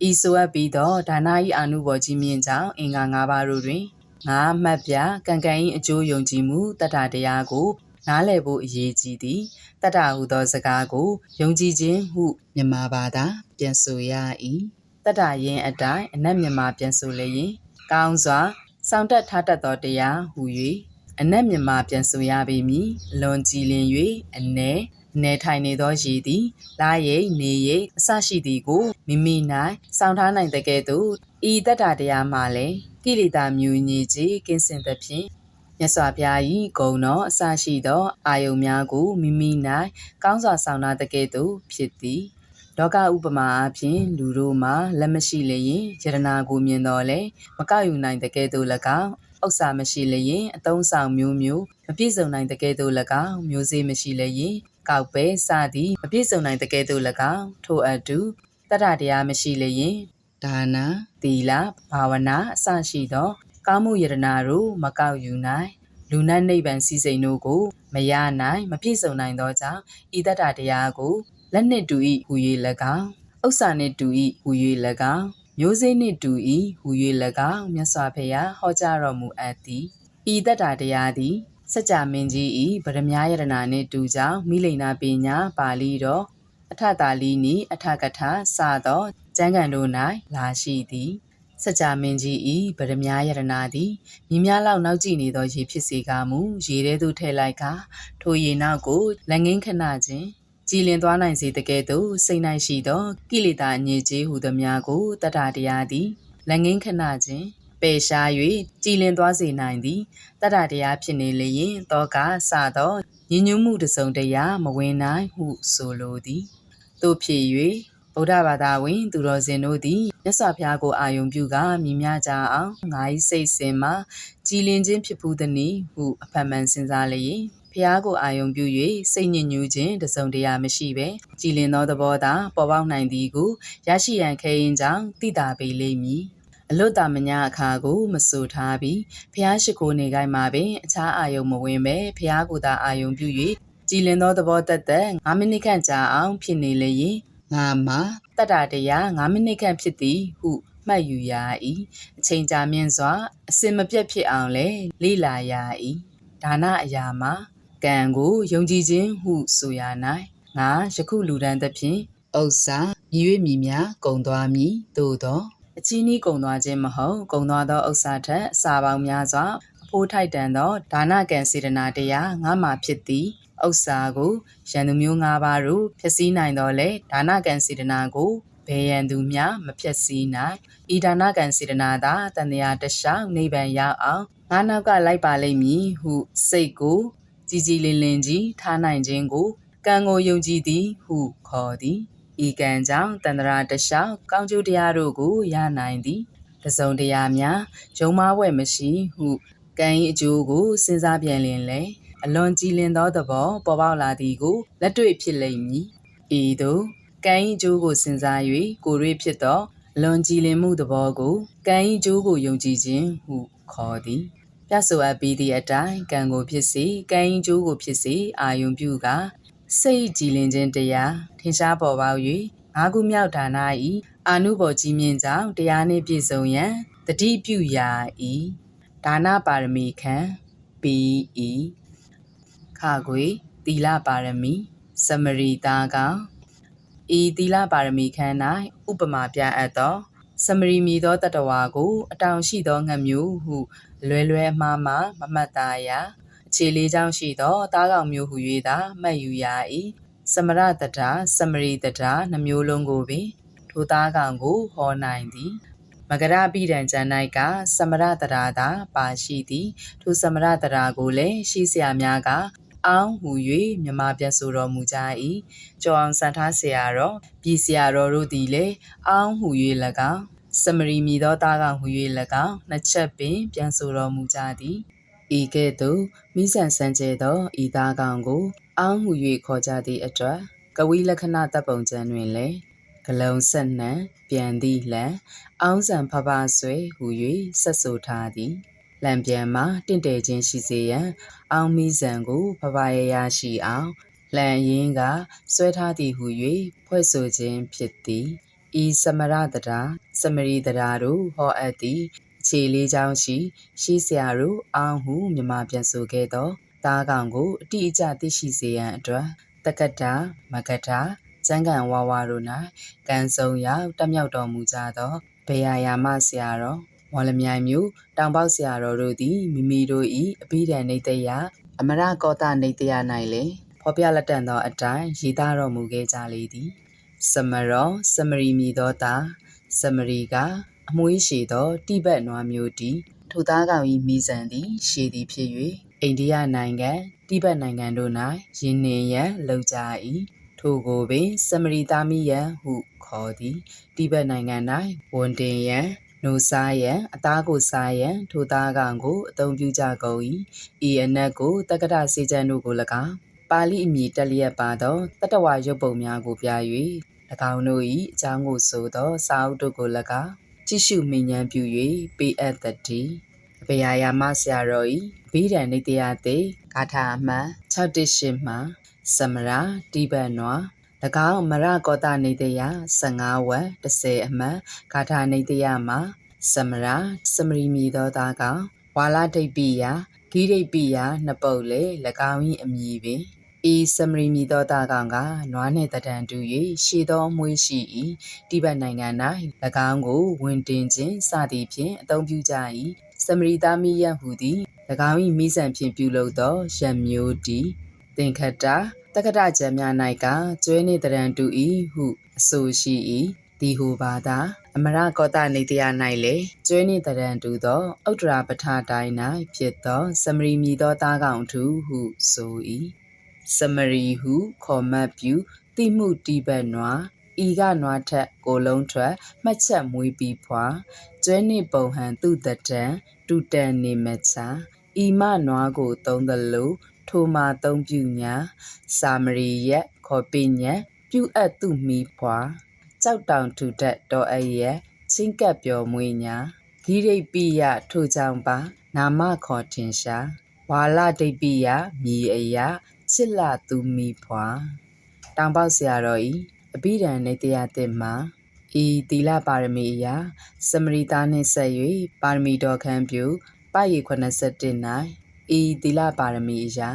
ဤဆိုအပ်ပြီးသောဒါန၏အာနုဘော်ကြီးမြင့်ကြောင်းအင်္ဂါ၅ပါးတို့တွင်ငါမှတ်ပြကံကံ၏အကျိုးယုံကြည်မှုတတ္တတရားကိုနားလည်ဖို့အရေးကြီးသည်တတ္တဟုသောစကားကိုယုံကြည်ခြင်းဟုမြန်မာဘာသာပြန်ဆိုရ၏တတ္တယင်းအတိုင်းအနက်မြန်မာပြန်ဆိုလျင်ကောင်းစွာစောင့်တက်ထားတတ်သောတရားဟု၍အနက်မြန်မာပြန်ဆိုရပေမည်လွန်ကြည်လင်၍အနေထိုင်နေသောရည်သည်လာရိတ်နေရိတ်အစရှိသည်ကိုမိမိ၌စောင့်ထားနိုင်တဲ့ကဲ့သို့ဤတတ္တတရားမှလည်းကိလေသာမျိုးညစ်ကြေးကင်းစင်သဖြင့်မြတ်စွာဘုရား၏ဂုဏ်တော်အစရှိသောအာယုန်များကိုမိမိ၌ကောင်းစွာဆောင်နာတဲ့ကဲ့သို့ဖြစ်သည်လောကဥပမာအဖြစ်လူတို့မှာလက်မရှိလျင်ယတနာကိုမြင်တော်လဲမကောက်ယူနိုင်တဲ့ကဲ့သို့၎င်းဥစ္စာမရှိလျင်အသုံးဆောင်မျိုးမျိုးမပြည့်စုံနိုင်တဲ့ကဲ့သို့၎င်းမျိုးစေ့မရှိလျင်ကောက်ပဲစသည်မပြည့်စုံနိုင်တဲ့ကဲ့သို့၎င်းထိုအတူတတ္တတရားမရှိလျင်ဒါနသီလဘာဝနာအစရှိသောကောင်းမှုယတနာတို့မကောက်ယူနိုင်လူနတ်နိဗ္ဗာန်စည်းစိမ်တို့ကိုမရနိုင်မပြည့်စုံနိုင်သောကြောင့်ဤတတ္တတရားကိုလက်နှင့်တူ၏ဟူ၍၎င်းဥစ္စာနှင့်တူ၏ဟူ၍၎င်းမျိုးစေ့နှင့်တူ၏ဟူ၍၎င်းမြတ်စွာဘုရားဟောကြားတော်မူအပ်သည်ဤတတ္တတရားသည်စัจ जा မင်းကြီး၏ဗရမ ्या ယတနာနှင့်တူကြောင်းမိလိန်နာပညာပါဠိတော်အထတာလီနီအထကထစသောကျမ်းဂန်တို့၌လာရှိသည်စัจ जा မင်းကြီး၏ဗရမ ्या ယတနာသည်မြင်းများလောက်နောက်ကြည့်နေသောရေဖြစ်စေကမူရေထဲသို့ထည့်လိုက်ကထိုရေနောက်ကိုလက်ငင်းခဏခြင်းကြည်လင်သွားနိုင်စေတကဲ့သို့စိတ်၌ရှိသောကိလေသာအညစ်အကြေးဟုသမျှကိုတတ္တတရားသည်လက်ငင်းခဏခြင်း ပေရှား၍ကြည်လင်သွားစေနိုင်သည်တတ္တတရားဖြစ်နေလျင်တောကစသောညီညွတ်မှုတစုံတရာမဝင်နိုင်ဟုဆိုလိုသည်သို့ဖြစ်၍ဗုဒ္ဓဘာသာဝင်သူတော်စင်တို့သည်မြတ်စွာဘုရားကိုအာယုံပြုကမြည်များကြအောင်ငါ၏စိတ်စဉ်မှာကြည်လင်ခြင်းဖြစ်ဖူးသည်နည်းဟုအဖန်မှန်စဉ်းစားလျင်ဘုရားကိုအာယုံပြု၍စိတ်ညစ်ညူးခြင်းတစုံတရာမရှိဘဲကြည်လင်သောသဘောသာပေါ်ပေါက်နိုင်သည်ကိုရရှိရန်ခဲရင်ကြောင့်သိတာပေလိမ့်မည်အလွတ်တာမညာအခါကိုမဆိုထားပြီးဘုရားရှိခိုးနေကိုင်းမှာပင်အခြားအာယုံမဝင်ပဲဘုရားကိုသာအာယုံပြု၍ကြည်လင်သောသဘောသက်9မိနစ်ခန့်ကြာအောင်ဖြစ်နေလျင်ငါမှာတတ္တတရား9မိနစ်ခန့်ဖြစ်သည်ဟုမှတ်ယူရ၏အချိန်ကြာမြင့်စွာအစင်မပြတ်ဖြစ်အောင်လဲလေ့လာရ၏ဒါနအရာမှာကံကိုယုံကြည်ခြင်းဟုဆိုရ၌ငါယခုလူဒန်းသဖြင့်ဥစ္စာမြည်၍မြည်များကုန်သွားမည်သို့သောအချီးနှီးကုန်သွားခြင်းမဟုတ်ကုန်သွားသောဥစ္စာထက်အစာပေါင်းများစွာအဖိုးထိုက်တန်သောဒါနကံစေတနာတရားငါမှဖြစ်သည်ဥစ္စာကိုရန်သူမျိုး၅ပါးတို့ဖျက်ဆီးနိုင်တော့လေဒါနကံစေတနာကိုဘယ်ရန်သူမျှမဖျက်ဆီးနိုင်ဤဒါနကံစေတနာသာတန်တရားတလျှောက်နိဗ္ဗာန်ရောက်အောင်ငါနောက်ကလိုက်ပါလိမ့်မည်ဟုစိတ်ကိုကြည်ကြည်လင်လင်ကြီးထားနိုင်ခြင်းကိုကံကိုယုံကြည်သည်ဟုခေါ်သည်ဤကံကြောင့်တန်ត្រာတလျှောက်ကောင်းကျိုးတရားတို့ကိုရနိုင်သည်တစုံတရာများယုံမားဝဲမရှိဟုကံ၏အကျိုးကိုစဉ်းစားပြန်လျင်လေအလွန်ကြည်လင်သောသဘောပေါ်ပေါက်လာသည်ကိုလက်တွေ့ဖြစ်လိမ့်မည်ဤသို့ကံ၏အကျိုးကိုစဉ်းစား၍ကိုယ်တွေ့ဖြစ်သောအလွန်ကြည်လင်မှုသဘောကိုကံ၏အကျိုးကိုယုံကြည်ခြင်းဟုခေါ်သည်ပြဆိုအပ်ပြီးသည့်အတိုင်းကံကိုဖြစ်စေကံ၏အကျိုးကိုဖြစ်စေအာယုံပြုကစိတ်ကြည်လင်ခြင်းတရားထင်ရှားပေါ်ပေါက်၍ငါးခုမြောက်ဒါန၏အာနုဘော်ကြီးမြင့်ကြောင့်တရားနှင့်ပြည့်စုံရန်တတိပြုရာ၏ဒါနပါရမီခံပြီး၏ခခွေသီလပါရမီစမရိသားကောင်ဤသီလပါရမီခန်း၌ဥပမာပြအပ်သောစမရိမီသောတတဝါကိုအတောင်ရှိသောငှက်မျိုးဟုလွယ်လွယ်အမှားမှမမှတ်သားရအခြေလေးချောင်းရှိသောသားကောင်မျိုးဟု၍သာမှတ်ယူရ၏စမရတတာစမရိတတာနှမျိုးလုံးကိုပင်ထိုသားကောင်ကိုဟောနိုင်သည်မကရပိဒံကျန်၌ကစမရတရာသာပါရှိသည်ထိုစမရတရာကိုလည်းရှိဆရာများကအောင်ဟူ၍မြမပြန်ဆိုတော်မူကြ၏ကျော်အောင်စံထားဆရာတော်ပြည်ဆရာတော်တို့သည်လည်းအောင်ဟူ၍၎င်းစမရီမီသောသားကောင်ဟူ၍၎င်းနှစ်ချက်ပင်ပြန်ဆိုတော်မူကြသည်ဤကဲ့သို့မိဆန်ဆန်းကျဲသောဤသားကောင်ကိုအောင်ဟူ၍ခေါ်ကြသည့်အတွက်ကဝိလက္ခဏတပ်ပုံကျမ်းတွင်လည်းဂလုံးဆက်နှံပြန်သည့်လံအောင်ဆံဖဖဆွဲဟူ၍ဆက်ဆိုထားသည်လံပြန်မှာတင့်တယ်ခြင်းရှိစေရန်အောင်မိဆန်ကိုဖဖရရရှိအောင်လံရင်းကဆွဲထားသည်ဟု၍ဖွဲ့ဆိုခြင်းဖြစ်သည်ဤစမရတရာစမရီတရာတို့ဟောအပ်သည်အခြေလေးချောင်းရှိဆရာတို့အောင်ဟုမြမပြန်ဆိုခဲ့သောသားကောင်ကိုအတိအကျသိရှိစေရန်အတွက်တက္ကတာမကတာကျမ်းဂန်ဝါဝါတို့၌ကံဆုံးရောက်တက်မြောက်တော်မူကြသောဘေယယာမဆရာတော်မော်လမြိုင်မြို့တောင်ပေါက်ဆရာတော်တို့သည်မိမိတို့၏အဘိဓမ္မာနေတယအမရကောတနေတယ၌လည်းဖော်ပြလက်တန်သောအတိုင်းရေးသားတော်မူခဲ့ကြလေသည်စမရောစမရီမီသောသားစမရီကအမွှေးရှည်သောတိဘက်နွားမျိုးတီထိုသားကောင်၏မိဇံသည်ရှည်သည်ဖြစ်၍အိန္ဒိယနိုင်ငံတိဘက်နိုင်ငံတို့၌ယင်းနှင်ရန်လောက်ကြ၏ထိုကိုပင်စမရီသားမိယံဟုခေါ်သည်တိဘက်နိုင်ငံ၌ဝန်တင်ရန်နိုစားရန်အသားကိုစားရန်ထိုသားကောင်ကိုအသုံးပြုကြကုန်၏ဤအနက်ကိုတက္ကတာစေချံတို့ကို၎င်းပါဠိအမည်တက်လျက်ပါသောတတဝရုပ်ပုံများကိုပြ၍၎င်းတို့၏အကြောင်းကိုဆိုသောစာအုပ်တို့ကို၎င်းကြည့်ရှုမိညာပြု၍ပေးအပ်သတည်းအဘေယာယာမဆရာတော်၏ဗိဓံနေတယတေဂါထာအမှန်618မှစမရာတိဘတ်နွာ၎င်းမရကောတနေတယ15ဝက်10အမှန်ဂါထာနေတယမှာစမရာစမရီမီသောသားကောင်ဝါလာဒိတ်ပိယဂိရိတ်ပိယနှစ်ပုတ်လေ၎င်း၏အမည်ပင်ဤစမရီမီသောသားကောင်ကနွားနှင့်တတန်တူ၍ရှည်သောအမွှေးရှိ၏တိဘက်နိုင်ငံ၌၎င်းကိုဝင်တင်ခြင်းစသည်ဖြင့်အသုံးပြုကြ၏စမရီသားမိယံဟူသည်၎င်း၏မိဆံဖြင့်ပြုလုပ်သောရံမျိုးတီသင်္ခတတက္ကတကျမ်းများ၌ကကျွဲနှင့်တရံတူ၏ဟုအဆိုရှိ၏ တီဟူဘာသာအမရကောတနေတရား၌လေကျွဲနေတရန်တူသောဥတ္တရာပထတိုင်း၌ဖြစ်သောစမရီမီသောသားကောင်ထူဟုဆို၏စမရီဟုခေါ်မှတ်ပြုတိမှုတိဘက်နွားဤကနွားထက်ကိုလုံးထွက်မှတ်ချက်မွေးပြီးဖွာကျွဲနေပုံဟန်သူတတန်တူတန်နေမချာဤမနွားကိုသုံးသလိုထိုမှာသုံးပြုညာစာမရီရက်ခေါ်ပညံပြုအပ်သူမိဖွာကြောက်တောင်ထူထက်တော်အရဲ့ချင်းကပ်ပျော်မွေးညာဂိရိတ်ပိယထိုကြောင့်ပါနာမခေါ်ထင်ရှားဝါလဒိတ်ပိယမြည်အရာချစ်လာသူမိဖွာတောင်ပေါက်ဆရာတော်ဤအဘိဓမ္နေတရားသစ်မှာဤသီလပါရမီအရာစမရိတာနှင့်ဆက်၍ပါရမီတော်ခံပြုပရိ81၌ဤသီလပါရမီအရာ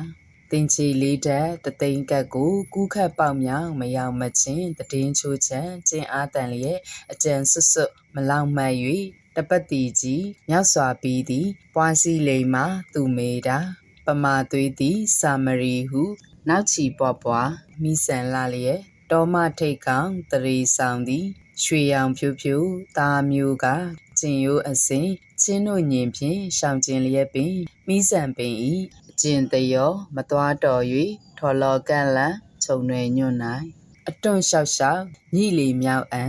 တင်ချီလေးတက်တသိန်းကတ်ကိုကူးခတ်ပေါက်မြောင်မရောက်မချင်းတည်င်းချိုးချမ်းကျင်းအားတန်လျက်အကျံဆွတ်ဆွတ်မလောက်မှတ်၍တပတ်တီကြီးမြောက်စွာပြီးသည်ပွားစီလိမ်မှာသူမေတာပမာသွေးသည်စာမရီဟုနောက်ချီပွားပွားမိဆန်လာလျက်တောမထိတ်ကောင်တရေဆောင်သည်ရွှေရောင်ဖြူဖြူသားမျိုးကကျင်ရိုးအစင်ချင်းတို့ညင်ဖြင့်ရှောင်ကျင်လျက်ပင်မိဆန်ပင်ဤကျင်တယောမသွားတော်၍ထော်လော်ကန့်လန့်ခြုံရွယ်ညွန့်၌အတွန့်လျှောက်လျှောက်ညိလီမြောက်အံ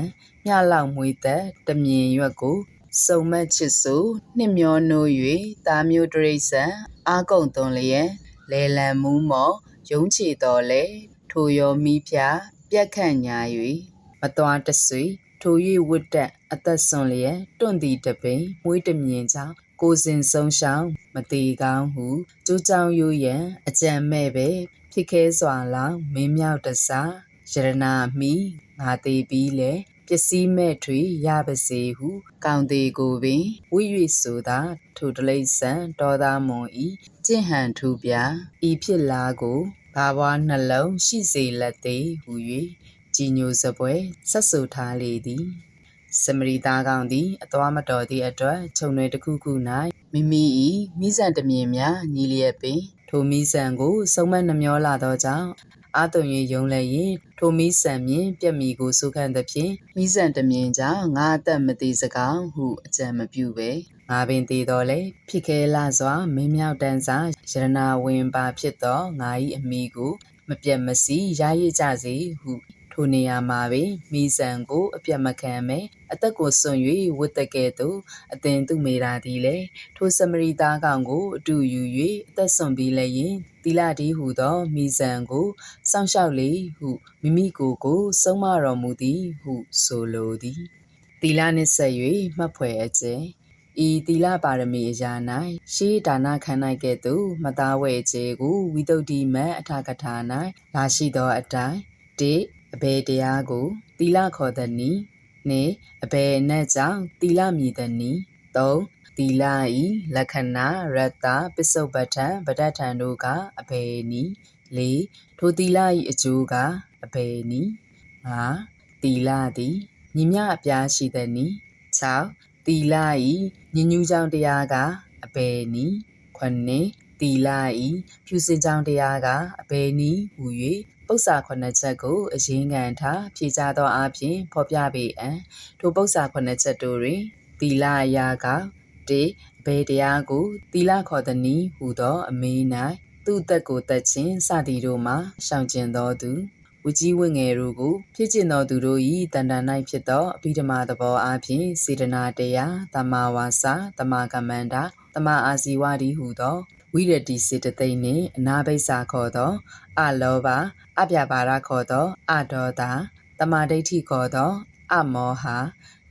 မြလောက်မွေးသက်တမြင်ရွက်ကိုစုံမက်ချစ်ဆိုနှစ်မျောနိုး၍သားမျိုးတရိษံအာကုံသွန်လျက်လဲလံမူးမော်ရုံးချေတော်လဲထိုရောမိဖျားပြက်ခန့်ညာ၍မသွားတဆွေထို၍ဝတ်တက်အသက်ဆွန်လျက်တွန့်သည်တပိန်မွေးတမြင်ကြောင့်ကိုစဉ်ဆုံးရှောင်းမသေးကောင်းဟုကျိုးကြောင်ရိုးရန်အကြံမဲ့ပဲဖြစ်ခဲစွာလောင်မင်းမြောက်တစားရတနာမိငါသေးပြီးလေပစ္စည်းမဲ့ထွေရပါစေဟုကောင်းသေးကိုပင်ဝိ၍ဆိုသာထိုတလိษံတော်သားမွန်ဤကျင့်ဟန်ထူပြဤဖြစ်လားကိုဘာဝနှလုံးရှိစေလက်သေးဟု၍ကြည်ညိုစပွဲဆက်ဆူထားလေသည်စမရီသားကောင်သည်အသွားမတော်သည့်အတွက်ခြုံတွေတစ်ခုခု၌မိမိ၏မိဆန်တမြင်များညီလျက်ပင်ထိုမိဆန်ကိုစုံမနှမျောလာသောကြောင့်အာတုံ၍ယုံလည်းရင်ထိုမိဆန်မြင်ပြက်မီကိုစုခန့်သဖြင့်မိဆန်တမြင်ကြောင့်ငါအသက်မသေးစကောင်းဟုအကြံမပြုပဲငါပင်သေးတော်လဲဖြစ်ခဲလာစွာမင်းမြောက်တန်းစားရတနာဝင်ပါဖြစ်သောငါ၏အမိကိုမပြတ်မစီရရည်ကြစေဟုထိုနေရာမှာပင်မိဆန်ကိုအပြတ်မခံမဲအသက်ကိုစွန့်၍ဝတ်တကဲ့သို့အသင်သူမေတာသည်လေထိုစမရီသားကောင်ကိုအတူယူ၍အသက်စွန့်ပြီးလည်းရင်တီလာဒီဟုသောမိဆန်ကိုစောင့်ရှောက်လေဟုမိမိကိုဆုံးမတော်မူသည်ဟုဆိုလိုသည်တီလာနှင့်ဆက်၍မှတ်ဖွယ်အကျဲဤတီလာပါရမီအရာ၌ရှေးဒါနခန္ဓာကဲ့သို့မသားဝဲကျဲကိုဝိတုဒ္ဓိမတ်အထာကထာ၌လာရှိသောအတိုင်းတိအဘယ်တရားကိုသီလခေါ်သည်နီနှင့်အဘယ်အနက်ကြောင့်သီလမည်သည်နီ၃သီလဤလက္ခဏာရတ္တပစ္စုပ္ပထံပဋ္ဌထံတို့ကအဘယ်နီ၄ထိုသီလဤအကျိုးကအဘယ်နီ၅သီလသည်ညီမြအပြားရှိသည်နီ၆သီလဤညဉ့်ညူးကြောင့်တရားကအဘယ်နီ9သီလဤဖြူစင်ကြောင့်တရားကအဘယ်နီဟူ၍ပု္ပ္ပာ9ချက်ကိုအရင်ခံထားဖြေကြားသောအပြင်ဖော်ပြပေအံထိုပု္ပ္ပာ9ချက်တို့တွင်သီလအရာက1ဘယ်တရားကိုသီလခေါ်သည်နည်းဟူသောအမေး၌သူ့အသက်ကိုတတ်ခြင်းစသည်တို့မှာရှောင်ကျဉ်သောသူဝကြီးဝငယ်တို့ကိုဖြစ်ကျင်သောသူတို့၏တန်တန်၌ဖြစ်သောအဘိဓမ္မာသဘောအပြင်စေတနာတရားတမ္မာဝါစာတမ္မာကမ္မန္တာတမ္မာအာဇီဝတိဟူသောဝိရတိစေတသိက်နှင့်အနာဘိစာခေါ်သောအလောဘအပြပါဒခေါ်သောအဒေါသတမာဒိဋ္ဌိခေါ်သောအမောဟ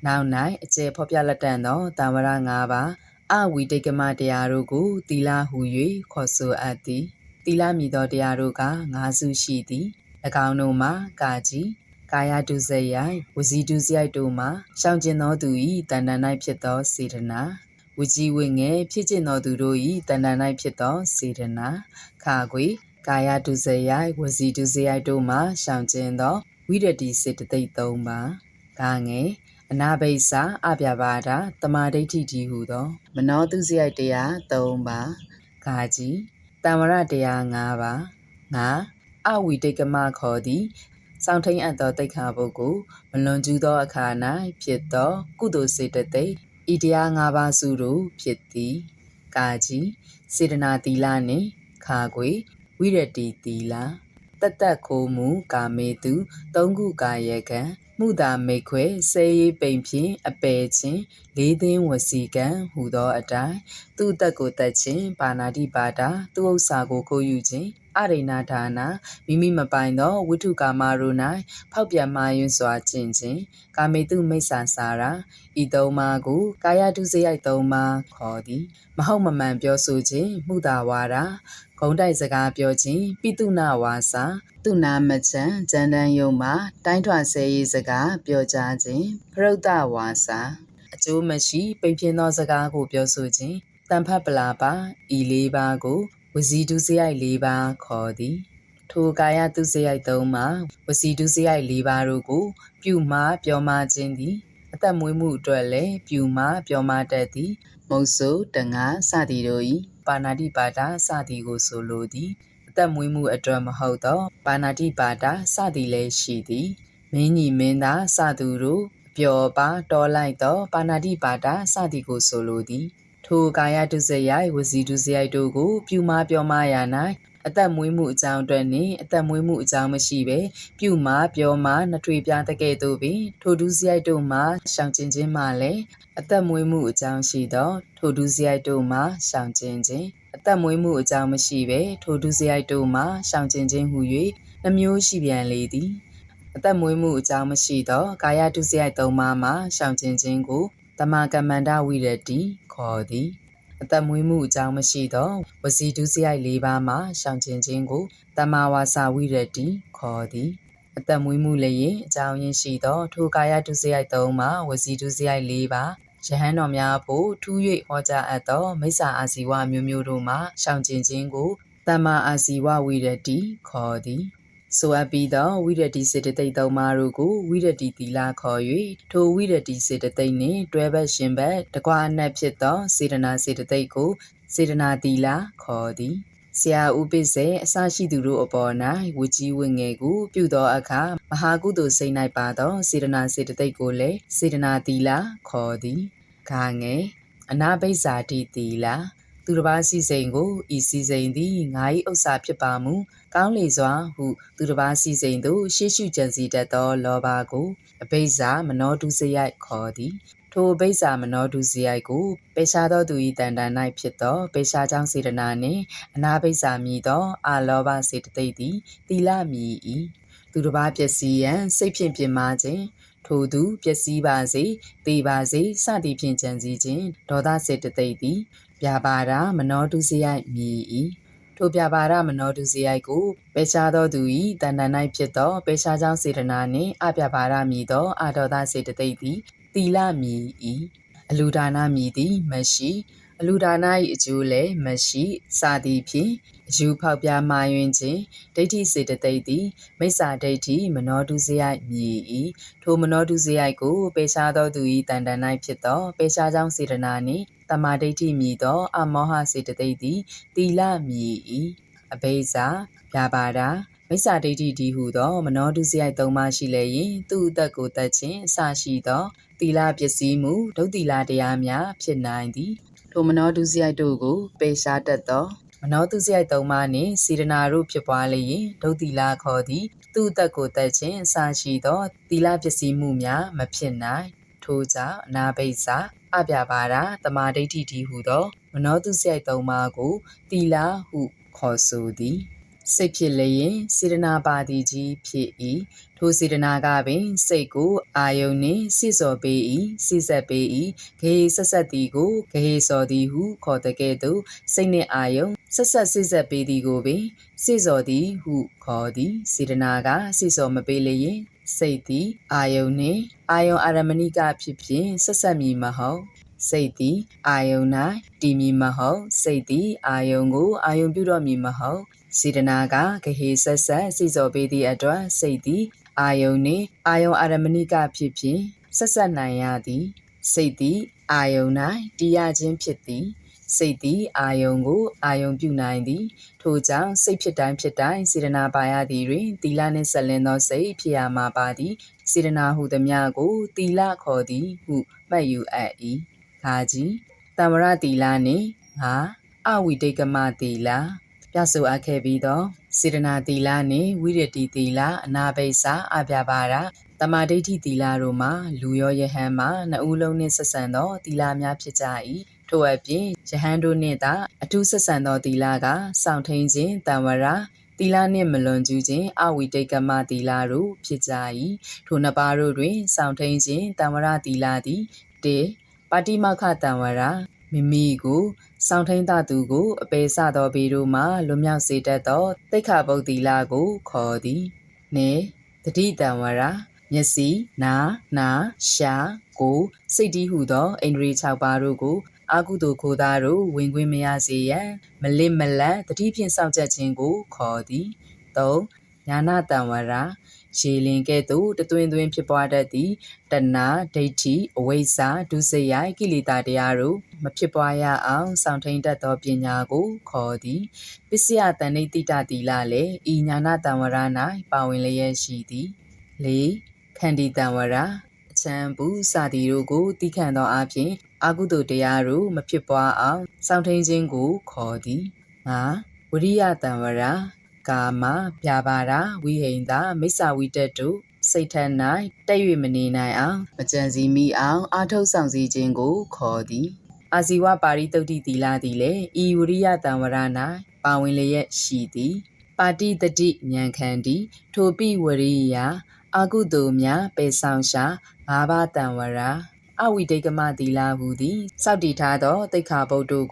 နောက်၌အကျယ်ဖော်ပြလက်တန်သောတံဝရ၅ပါးအဝိတိကမတရားတို့ကိုသီလဟူ၍ခေါ်ဆိုအပ်သည်သီလမည်သောတရားတို့က၅စုရှိသည်၎င်းတို့မှာကာကြီးကာယတုဇယိုက်ဝစီတုဇယိုက်တို့မှာရှောင်ကျင်သောသူ၏တဏ္ဍ၌ဖြစ်သောစေတနာဝကြီးဝငယ်ဖြစ်ကျင်သောသူတို့၏တဏ္ဍ၌ဖြစ်သောစေတနာခါခွေကာယတုဇယိုက်ဝစီတုဇယိုက်တို့မှာရှောင်ကျင်သောဝိရတိစေတသိက်၃ပါးဂါငယ်အနာဘိစာအပြပါဒတမာဒိဋ္ဌိတီဟုသောမနောတုဇယိုက်တရား၃ပါးဂါကြီးတံဝရတရား၅ပါးငါအဝိတိကမခေါ်သည် စောင့်ထိန်အပ်သောတိတ်ခါပုဂ္ဂိုလ်မလွန်ကျူးသောအခါ၌ဖြစ်သောကုသိုလ်စေတသိက်ဤတရား၅ပါးစုတို့ဖြစ်သည်ကာကြီးစေတနာသီလနှင့်ခါခွေဝိရတိသီလတတ်ခိုးမှုကာမေတုသုံးခုကာယကံမှုသာမိတ်ခွဲစေရေးပိန်ဖြင့်အပယ်ချင်းလေးသိန်းဝစီကံဟူသောအတိုင်းသူ့အသက်ကိုတတ်ခြင်းပါဏာတိပါဒသူ့ဥစ္စာကိုခိုးယူခြင်းအရိဏဒါနာမိမိမပိုင်သောဝိထုကာမတို့၌ဖောက်ပြန်မှားယွင်းစွာကျင့်ခြင်းကာမေတုမိစ္ဆာစာရာဤသုံးပါးကိုကာယတုစရိုက်သုံးပါးခေါ်သည်မဟုတ်မမှန်ပြောဆိုခြင်းမှုသာဝါဒဂုံတိုက်စကားပြောခြင်းပိတုနာဝါစာသူနာမချံကြံတန်းယုံမှာတိုင်းထွာဆဲရေးစကားပြောကြားခြင်းဖရုဒ္ဓဝါစာအကျိုးမရှိပိတ်ပြင်းသောစကားကိုပြောဆိုခြင်းတန်ဖတ်ပလာပါဤလေးပါးကိုဝစီတုစရိုက်၄ပါးခေါ်သည်ထိုကာယတုစရိုက်၃ပါးဝစီတုစရိုက်၄ပါးတို့ကိုပြုမှားပြောမှားခြင်းသည်အသက်မွေးမှုအတွက်လည်းပြုမှားပြောမှားတတ်သည်မုတ်ဆိုတငါစသည်တို့၏ပါဏာတိပါဒစသည်ကိုဆိုလိုသည်အသက်မွေးမှုအတွက်မဟုတ်သောပါဏာတိပါဒစသည်လည်းရှိသည်မင်းကြီးမင်းသားစသူတို့ပျော်ပါတော်လိုက်သောပါဏာတိပါဒစသည်ကိုဆိုလိုသည်ထိုကာယတုစရိုက်ဝစီတုစရိုက်တို့ကိုပြုမှားပြောမှားရာ၌အသက်မွေးမှုအကြောင်းအတွက်နှင့်အသက်မွေးမှုအကြောင်းမရှိဘဲပြုမှားပြောမှားနှထွေပြတဲ့ကဲ့သို့ပင်ထိုဒုစရိုက်တို့မှာရှောင်ကျဉ်ခြင်းမှလည်းအသက်မွေးမှုအကြောင်းရှိသောထိုဒုစရိုက်တို့မှာရှောင်ကျဉ်ခြင်းအသက်မွေးမှုအကြောင်းမရှိဘဲထိုဒုစရိုက်တို့မှာရှောင်ကျဉ်ခြင်းဟု၍နှမျိုးရှိပြန်လေသည်အသက်မွေးမှုအကြောင်းမရှိသောကာယတုစရိုက်၃ပါးမှာရှောင်ကျဉ်ခြင်းကိုတမကမ္မန္တဝိရတိခေါ်သည်အသက်မွေးမှုအကြောင်းမရှိသောဝစီဒုစရိုက်၄ပါးမှာရှောင်ကျဉ်ခြင်းကိုတမဝါစာဝိရတိခေါ်သည်အသက်မွေးမှုလည်းရင်အကြောင်းရင်းရှိသောထိုကာယတုစရိုက်၃ပါးဝစီဒုစရိုက်၄ပါးယဟန်တော်များဖို့ထူး၍ဟောကြားအပ်သောမိစ္ဆာအာဇီဝမျိုးမျိုးတို့မှာရှောင်ကျဉ်ခြင်းကိုတမအာဇီဝဝိရတိခေါ်သည်ဆိုအပ်ပြီးသောဝိရတိစေတသိက်၃ပါးတို့ကိုဝိရတိသီလခေါ်၍ထိုဝိရတိစေတသိက်နှင့်တွဲဘက်ရှင်ဘက်တကွာအနက်ဖြစ်သောစေတနာစေတသိက်ကိုစေတနာသီလခေါ်သည်ဆရာဥပိ္ပစေအစရှိသူတို့အပေါ်၌ဝကြီးဝငယ်ကိုပြုသောအခါမဟာကုသိုလ်စိတ်၌ပါသောစေတနာစေတသိက်ကိုလည်းစေတနာသီလခေါ်သည်ခါငယ်အနာဘိဇာတိသီလသူတစ်ပါးစီစိန်ကိုဤစီစိန်သည်ငါ၏ဥစ္စာဖြစ်ပါမူကောင်းလေစွာဟုသူတစ်ပါးစီစိန်သို့ရှေ့ရှုကြံစီတတ်သောလောဘကိုအဘိဇာမနောတုစရိုက်ခေါ်သည်ထိုအဘိဇာမနောတုစရိုက်ကိုပေရှားသောသူ၏တန်တန်၌ဖြစ်သောပေရှားကြောင့်စေတနာနှင့်အနာဘိဇာမည်သောအာလောဘစေတသိက်သည်သီလမည်၏သူတစ်ပါးပျက်စီးရန်စိတ်ဖြင့်ပြင်မာခြင်းထိုသူပျက်စီးပါစေသေပါစေစသည်ဖြင့်ကြံစည်ခြင်းဒေါသစေတသိက်သည်ဗျာပါဒမနောတုစရိုက်မည်၏ထိုဗျာပါဒမနောတုစရိုက်ကိုပေရှားသောသူ၏တန်တန်၌ဖြစ်သောပေရှားကြောင့်စေတနာနှင့်အဗျာပါဒမည်သောအာဒေါသစေတသိက်သည်သီလမည်၏အလူဒါနမည်သည်မရှိအလူဒါန၏အကျိုးလည်းမရှိစသည်ဖြင့်အယူဖောက်ပြားမှားယွင်းခြင်းဒိဋ္ဌိစေတသိက်သည်မိစ္ဆာဒိဋ္ဌိမနောတုစရိုက်မည်၏ထိုမနောတုစရိုက်ကိုပေရှားသောသူ၏တန်တန်၌ဖြစ်သောပေရှားကြောင့်စေတနာနှင့်တမာဒိဋ္ဌိမည်သောအမောဟစေတသိက်သည်သီလမည်၏အဘိဇာဗျာပါဒမိစ္ဆာဒိဋ္ဌိဒီဟုသောမနောတုစရိုက်၃ပါးရှိလည်းရင်သူ့အသက်ကိုတတ်ခြင်းအစရှိသောသီလပစ္စည်းမှုဒုသီလတရားများဖြစ်နိုင်သည်ထိုမနောတုစရိုက်တို့ကိုပေရှားတတ်သောမနောတုစရိုက်၃ပါးနှင့်စေတနာတို့ဖြစ်ပွားလျင်ဒုသီလခေါ်သည်သူ့အသက်ကိုတတ်ခြင်းအစရှိသောသီလပစ္စည်းမှုများမဖြစ်နိုင်ထိုကြောင့်အနာဘိဇာအဗျာပါဒတမာဒိဋ္ဌိဒီဟုသောမနောတုစရိုက်၃ပါးကိုသီလဟုခေါ်ဆိုသည်စိတ်ဖြစ်လျင်စေတနာပါတိကြီးဖြစ်၏ထိုစေတနာကပင်စိတ်ကိုအာယုန်နှင့်စိစောပေး၏စိဆက်ပေး၏ဂေဆက်ဆက်သည်ကိုဂေစောသည်ဟုခေါ်တဲ့ကဲ့သို့စိတ်နှင့်အာယုန်ဆက်ဆက်စိဆက်ပေးသည်ကိုပင်စိစောသည်ဟုခေါ်သည်စေတနာကစိစောမပေးလျင်စိတ်သည်အာယုန်နှင့်အာယုန်အာရမဏိကဖြစ်ဖြင့်ဆက်ဆက်မည်မဟုတ်စိတ်သည်အာယုန်၌တည်မည်မဟုတ်စိတ်သည်အာယုန်ကိုအာယုန်ပြုတော်မည်မဟုတ်စေတနာကဂဟေဆက်ဆက်စိစောပေးသည့်အတွက်စိတ်သည်အာယုန်နှင့်အာယုန်အာရမဏိကဖြစ်ဖြင့်ဆက်ဆက်နိုင်ရသည်စိတ်သည်အာယုန်၌တည်ရခြင်းဖြစ်သည် စိတ်သည်အာယုံကိုအာယုံပြုနိုင်သည်ထို့ကြောင့်စိတ်ဖြစ်တိုင်းစေတနာပါရသည်တွင်သီလနှင့်ဆက်လင်းသောစိတ်ဖြစ်ရမှာပါသည်စေတနာဟုသမျှကိုသီလခေါ်သည်ဟုမှတ်ယူအပ်၏ခါကြီးတမ္မရသီလနှင့်ငါအဝိတေကမသီလပြဆိုအပ်ခဲ့ပြီးသောစေတနာသီလနှင့်ဝိရတိသီလအနာဘိဆာအပြပါဒတမာဒိဋ္ဌိသီလတို့မှာလူရောယဟန်မှာနှစ်ဦးလုံးနှင့်ဆက်ဆံသောသီလများဖြစ်ကြ၏ထို့အပြင်ယဟန်တို့နှင့်သာအထူးဆက်ဆံသောသီလကစောင့်ထိန်ခြင်းတံဝရသီလနှင့်မလွန်ကျူးခြင်းအဝိတေကမသီလတို့ဖြစ်ကြ၏ထိုနှစ်ပါးတို့တွင်စောင့်ထိန်ခြင်းတံဝရသီလသည်တေပါတိမခတံဝရမိမိကိုစောင့်ထိန်သသူကိုအပေစသောဘေးတို့မှလွတ်မြောက်စေတတ်သောတိခဗုဒ္ဓီလကိုခေါ်သည်နေတတိတံဝရမျက်စိနာနာရှာကိုယ်စိတ်တည်းဟုသောအိန္ဒြေ6ပါးတို့ကိုအာကုသိုလ်ခိုသားတို့ဝင်ခွင့်မရစေရန်မလစ်မလတ်တတိဖြင့်စောင့်ကြခြင်းကိုခေါ်သည်3ညာနာတံဝရရေလင်ကဲ့သို့တသွင်းသွင်းဖြစ်ပွားတတ်သည်တဏဒိဋ္ဌိအဝိဇ္ဇာဒုစရိုက်ကိလေသာတရားတို့မဖြစ်ပွားရအောင်စောင့်ထိန်တတ်သောပညာကိုခေါ်သည်ပစ္စယတဏိတိတသီလလည်းဤညာနာတံဝရ၌ပါဝင်လျက်ရှိသည်4ခန္တီတံဝရအချမ်းပူစသည်တို့ကိုတိခန့်သောအပြင်အာကုသိုလ်တရားတို့မဖြစ်ပွားအောင်စောင့်ထိန်ခြင်းကိုခေါ်သည်5ဝိရိယတံဝရကာမဗျာပါဒဝိဟိန္ဒမိစ္ဆဝိတက်တို့စိတ်ထ၌တက်၍မနေနိုင်အောင်မကြံစည်မိအောင်အာထုတ်ဆောင်စည်းခြင်းကိုခေါ်သည်အာဇီဝပါရိတုတ်တိသီလသည်လည်းဤဝိရိယတံဝရ၌ပါဝင်လျက်ရှိသည်ပါတိတတိဉာဏ်ခန္တီထိုပိဝရိယအာကုသိုလ်များပေဆောင်ရှာ၅ပါးတံဝရအဝိတေကမသီလဟူသည်စောက်တည်ထားသောတိခါဗုဒ္ဓတို့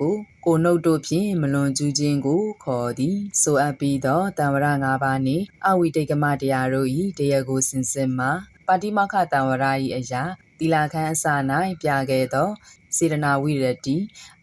ကိုနှုတ်တို့ဖြင့်မလွန်ကျူးခြင်းကိုခေါ်သည်ဆိုအပ်ပြီးသောတံဝရ၅ပါးနှင့်အဝိတေကမတရားတို့၏တရားကိုစင်စစ်မှာပါတိမောက္ခတံဝရ၏အရာသီလခန်းအစ၌ပြခဲ့သောစေတနာဝိရတိ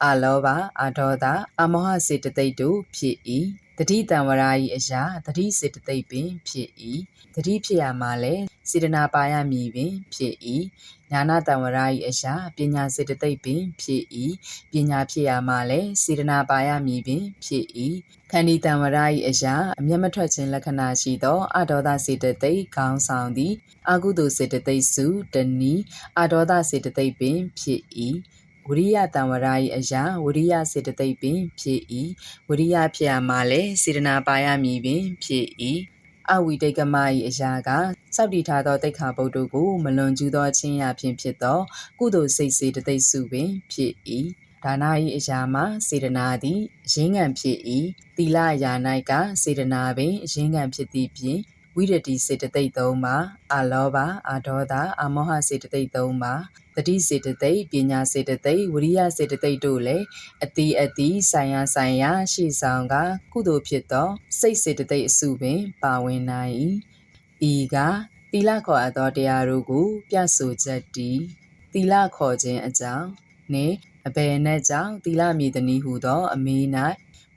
အလောဘအဒေါသအမောဟစေတသိက်တို့ဖြစ်၏တတိတံဝရ၏အရာတတိစေတသိက်ပင်ဖြစ်၏တတိဖြစ်ရမှာလဲစေတနာပါရမည်ပင်ဖြစ်၏ညာနာတံဝရ၏အရာပညာစေတသိက်ပင်ဖြစ်၏ပညာဖြစ်ရမှာလဲစေတနာပါရမည်ပင်ဖြစ်၏ခန္တီတံဝရ၏အရာအမျက်မထွက်ခြင်းလက္ခဏာရှိသောအဒေါသစေတသိက်ခေါင်းဆောင်သည်အာကုသိုလ်စေတသိက်စုတဏီအဒေါသစေတသိက်ပင်ဖြစ်၏ဝိရိယတံဝရ၏အရာဝိရိယစေတသိက်ပင်ဖြစ်၏ဝိရိယဖြစ်ရမှာလဲစေတနာပါရမည်ပင်ဖြစ်၏အဝိတေကမ၏အရာကစောက်တည်ထားသောတိခါဗုဒ္ဓကိုမလွန်ကျူးသောခြင်းရာဖြင့်ဖြစ်သောကုသိုလ်စိတ်စေတသိက်စုပင်ဖြစ်၏ဒါန၏အရာမှာစေတနာသည်အရင်းခံဖြစ်၏သီလအရာ၌ကစေတနာပင်အရင်းခံဖြစ်သည့်ဖြင့်ဝိရတိစေတသိက်၃ပါးအလောဘအဒေါသအမောဟစေတသိက်၃ပါးတတိစေတသိက်ပညာစေတသိက်ဝိရိယစေတသိက်တို့လည်းအတိဆိုင်ရာရှေ့ဆောင်ကကုသိုလ်ဖြစ်သောစိတ်စေတသိက်အစုပင်ပါဝင်နိုင်၏ဤကသီလခေါ်အပ်သောတရားတို့ကိုပြဆိုချက်တည်းသီလခေါ်ခြင်းအကြောင်းနှင့်အဘယ်နဲ့ကြောင့်သီလမည်တနည်းဟုသောအမေး၌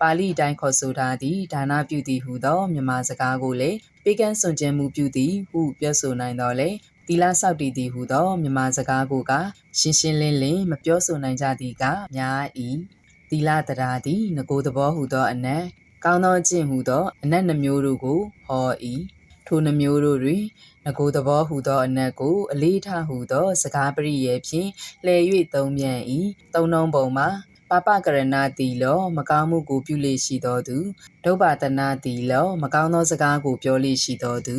ပါဠိအတိုင်းခေါ်ဆိုထားသည့်ဒါနပြုသည်ဟုသောမြန်မာစကားကိုလည်းပေးကမ်းစွန့်ကြံမှုပြုသည်ဟုပြောဆိုနိုင်တော်လေသီလဆောက်တည်သည်ဟုသောမြန်မာစကားကိုကရှင်းရှင်းလင်းလင်းမပြောဆိုနိုင်ကြသည်ကများ၏သီလတရားသည်ငကိုသဘောဟုသောအနက်ကောင်းသောအကျင့်ဟုသောအနက်နှမျိုးတို့ကိုဟော၏ထိုနှမျိုးတို့တွင်ငကိုသဘောဟုသောအနက်ကိုအလေးထားဟုသောစကားပရိယေဖြင့်လှည့်၍သုံးပြန်၏သုံးနှုံးပုံမှာပပကရဏတိလောမကောင်းမှုကိုပြုလေရှိသောသူဒုဗ္ဗတနာတိလောမကောင်းသောစကားကိုပြောလေရှိသောသူ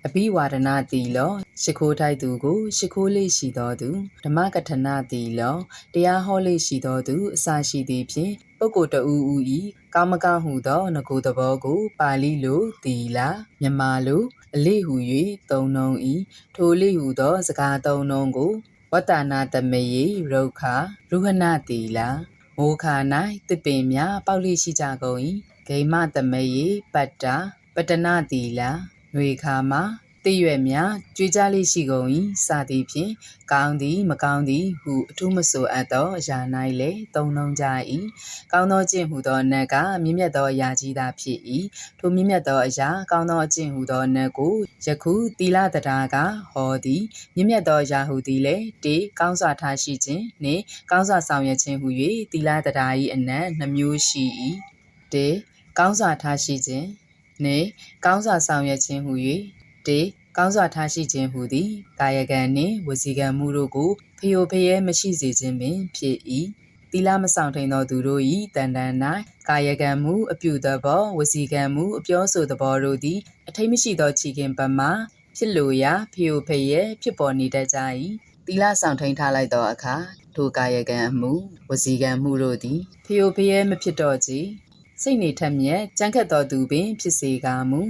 အဘိဝါဒနာတိလောရှိခိုးထိုက်သူကိုရှိခိုးလေရှိသောသူဓမ္မကထနာတိလောတရားဟောလေရှိသောသူအစရှိသည်ဖြင့်ပုဂ္ဂိုလ်တဦးဦးဤကာမကဟုသောငကိုသဘောကိုပါဠိလိုသီလမြန်မာလိုအလေးဟု၍သုံးနှုံ၏ထိုလေးဟုသောစကားသုံးနှုံကိုဝတ္တနာတမယေရုခရုဟဏတိလမိုးခါ၌တစ်ပင်များပေါက်လိရှိကြကုန်၏ဂိမတမယေပတ္တာပတ္တနာတိလຫນွေခါမှာတ သိရွယ်များကြွေးကြလေးရှိကုန်၏စသည်ဖြင့်ကောင်းသည်မကောင်းသည်ဟုအထူးမဆိုအပ်သောအရာ၌လည်းသုံးနှုံးကြ၏ကောင်းသောအကျင့်ဟူသောအနက်ကမြင့်မြတ်သောအရာကြီးသာဖြစ်၏ထိုမြင့်မြတ်သောအရာကောင်းသောအကျင့်ဟူသောအနက်ကိုယခုသီလတရားကဟောသည်မြင့်မြတ်သောအရာဟူသည်လည်းတေကောင်းစွာထားရှိခြင်းနှင့်ကောင်းစွာဆောင်ရွက်ခြင်းဟူ၍သီလတရား၏အနက်နှမျိုးရှိ၏တေကောင်းစွာထားရှိခြင်းနှင့်ကောင်းစွာဆောင်ရွက်ခြင်းဟူ၍တေကောင်းစွာထားရှိခြင်းဟူသည်ကာယကံနှင့်ဝစီကံမှုတို့ကိုဖျို့ဖျဲမရှိစေခြင်းပင်ဖြစ်၏သီလမဆောင်ထိန်သောသူတို့၏တန်တန်၌ကာယကံမှုအပြုသဘောဝစီကံမှုအပြောဆိုသဘောတို့သည်အထိတ်မရှိသောချီခင်ပမာဖြစ်လိုရာဖျို့ဖျဲဖြစ်ပေါ်နေတတ်ကြ၏သီလဆောင်ထိန်ထားလိုက်သောအခါထိုကာယကံအမှုဝစီကံမှုတို့သည်ဖျို့ဖျဲမဖြစ်တော့ကြစိတ်နေထက်မြက်ကြမ်းခတ်သောသူပင်ဖြစ်စေကားမူ